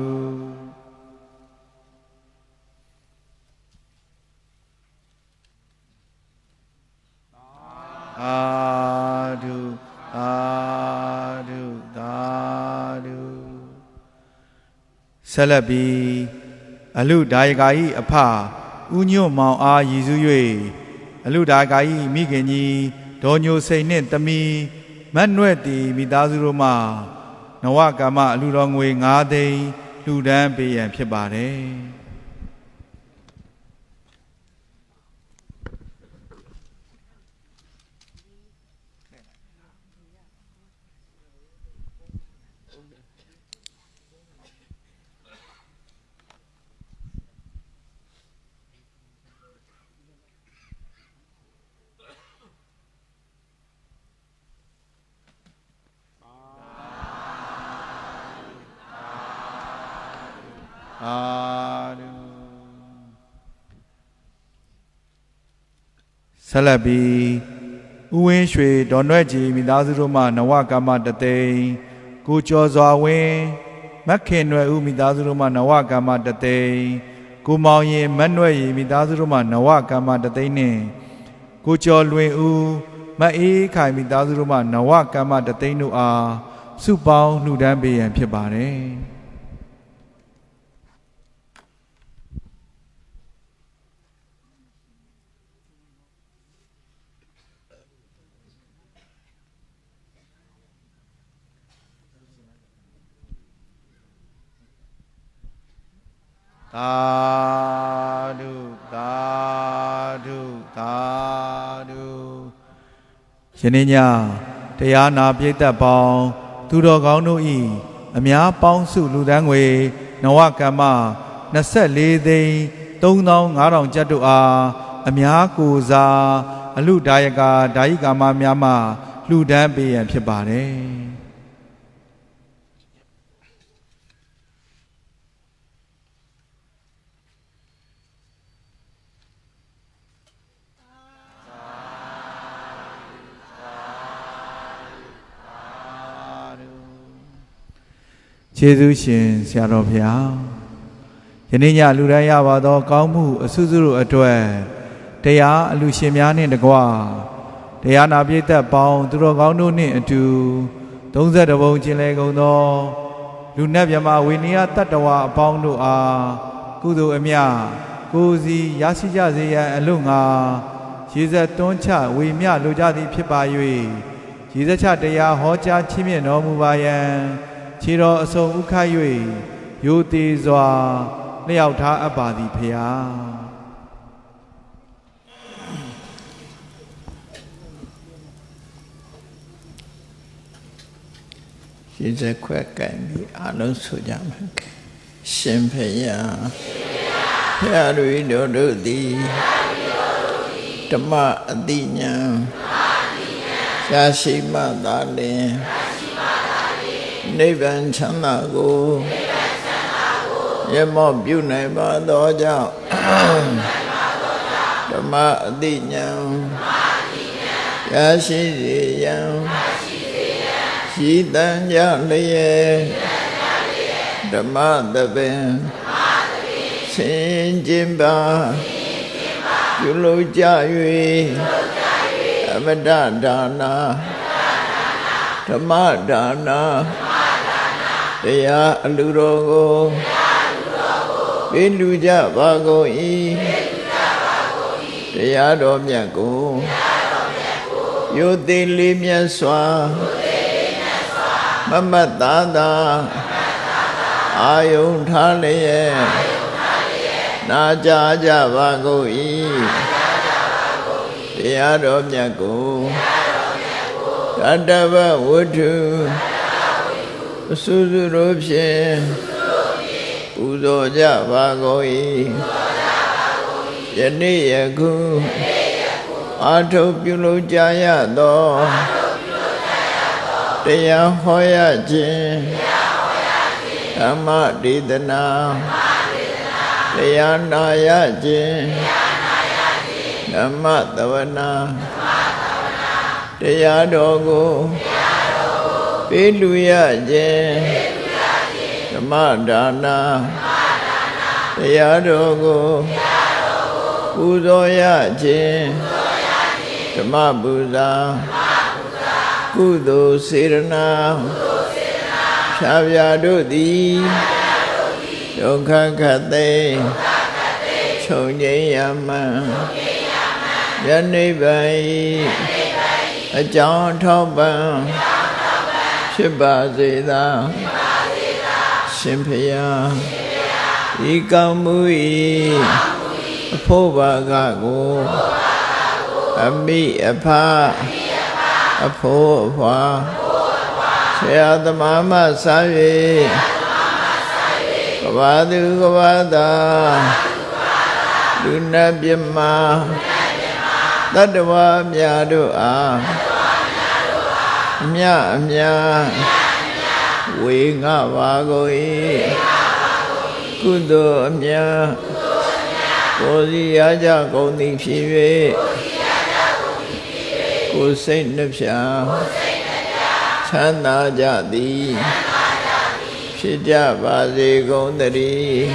သာဓုသာဓုသာဓုဆက်လက်ပြီးအလူဒါယကာဤအဖဦးညွန့်မောင်အားရည်စူး၍အလူဒါယကာဤမိခင်ကြီးဒေါ်ညိုစိန်နှင့်တမီမတ်နွဲ့တီမိသားစုတို့မှနဝကမ္မအလူတော်ငွေ9သိန်းလှူဒန်းပေးရန်ဖြစ်ပါတယ်ဆက်လက်ပြီးဥဝင်းရွှေဒေါ်နွဲ့ကြီးမိသားစုတို့မှနဝကမ္မတသိန်းကိုကျော်စွာဝင်းမက်ခင်နွယ်ဦးမိသားစုတို့မှနဝကမ္မတသိန်းကိုမောင်ရင်မတ်နွယ်ရီမိသားစုတို့မှနဝကမ္မတသိန်းနှင့်ကိုကျော်လွင်ဦးမအေးခိုင်မိသားစုတို့မှနဝကမ္မတသိန်းတို့အားစုပေါင်းလှူဒန်းပေးရန်ဖြစ်ပါတယ်သာဓုသာဓုသာဓုယနေ့ညတရားနာပိဋကပေါင်းသူတော်ကောင်းတို့ဤအများပေါင်းစုလူတန်းငွေနဝကမ္မ24သိန်း3500ကျပ်တို့အားအများကိုစားအလူဒါယကာဒါယိကာမများမှလှူဒန်းပေးရန်ဖြစ်ပါတယ်ကျေးဇူးရှင်ဆရာတော်ဘုရားယနေ့ညလူတိုင်းရပါသောကောင်းမှုအဆုစုတို့အတွက်တရားအလူရှင်များနှင့်တကွတရားနာပိဋကပေါင်းသူတော်ကောင်းတို့နှင့်အတူ32ဘုံကျင်လေကုန်သောလူနတ်မြမဝိနည်းတတ္တဝါအပေါင်းတို့အားကုသိုလ်အမြကိုယ်စီရရှိကြစေရန်အလို့ငါ ရေစက်တွန်းချဝေမျှလိုကြသည်ဖြစ်ပါ၍ရေစက်ချတရားဟောကြားချီးမြှင့်တော်မူပါယံခြေတော်အစုံဥခိုက်၍ယိုသေးစွာလျှောက်ထားအပ်ပါသည်ဖေဟာရေစက်ခွက်ကံပြီးအလုံးဆိုကြမှာရှင်ဖေယဖျားတွေတို့သည်ဓမ္မအတိညာရရှိမှသာလျှင်နိဗ္ဗာန်ချမ်းသာကိုရမောပြုနိုင်ပါသောကြောင့်ဓမ္မအတိညာရရှိစေရန်ရှိတန်ကြလျက်ဓမ္မသဘင်ဆင်ကျင်ပါပြုလုပ်ကြ၍အမတဒါနာဓမ္မဒါနာတရားအလူတော်ကိုပေးလူကြပါကုန်၏တရားတော်မြတ်ကိုယုသိလေးမြတ်စွာမမတ်သာသာအာယုန်ထားလျက်နာကြားကြပါကုန်၏တရားတော်မြတ်ကိုတတ္တဗဝတ္ထုအစုစုတို့ဖြင့်ပူဇော်ကြပါကုန်၏ယနေ့ယခုအာထုပြုလုပ်ကြရသောတရားဟောရခြင်းဓမ္မဒေသနာတရားနာရခြင်းဓမ္မသဝနာတရားတော်ကိုပေးလူရခြင်းဓမ္မဒါနာတရားတော်ကိုပူဇော်ရခြင်းဓမ္မပူဇာကုသိုလ်စေရနာဖြာဖြာတို့သည်ဒုက္ခခတ်သိချုပ်ငြိမ်းရမှန်ယနေ့ပိုင်အကြောင်းထောက်ပံ့ဖြစ်ပါစေသာရှင်ဖျားဤကောင်းမှု၏အဖို့ဘာကကိုအမိအဖအဖို့အဖွာဆရာသမားမစား၍ကဘာသူကဘာသာလူနာပြမတတ္တဝါများတို့အားအမြအမြဝေငှပါကုန်၏ကုသိုလ်အမြကိုယ်စီရကြကုန်သည်ဖြစ်၍ကိုယ်စိတ်နှဖျားချမ်းသာကြသည်ဖြစ်ကြပါစေကုန်သတည်း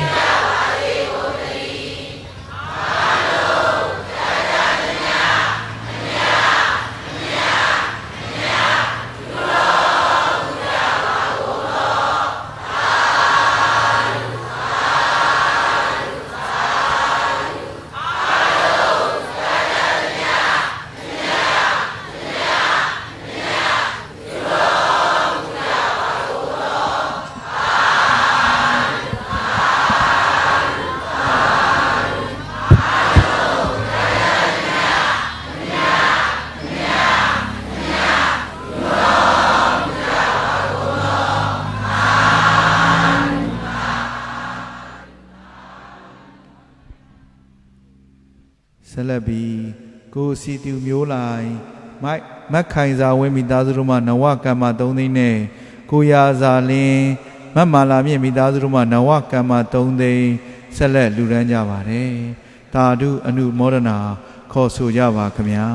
ဆက်လက်ပြီးကိုစီတူမျိုးလိုက်မိုက်မက်ခိုင်စာဝင်းမိသားစုတို့မှနဝကမ္မ3သိန်းနဲ့ကိုရာစာလင်းမတ်မာလာမြင့်မိသားစုတို့မှနဝကမ္မ3သိန်းဆက်လက်လူရန်ကြပါတယ်တာဓုအနုမောဒနာခေါ်ဆိုကြပါခမညာ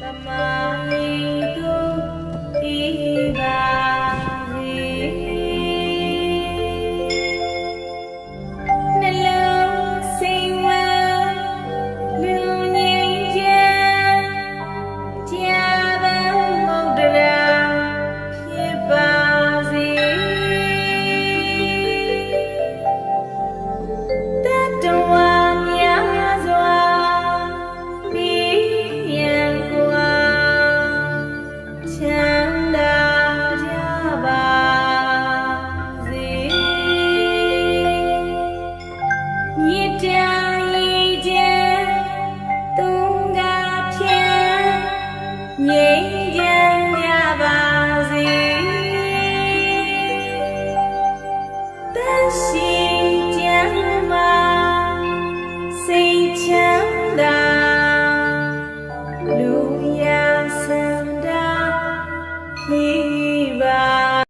Tamahidu ရှိ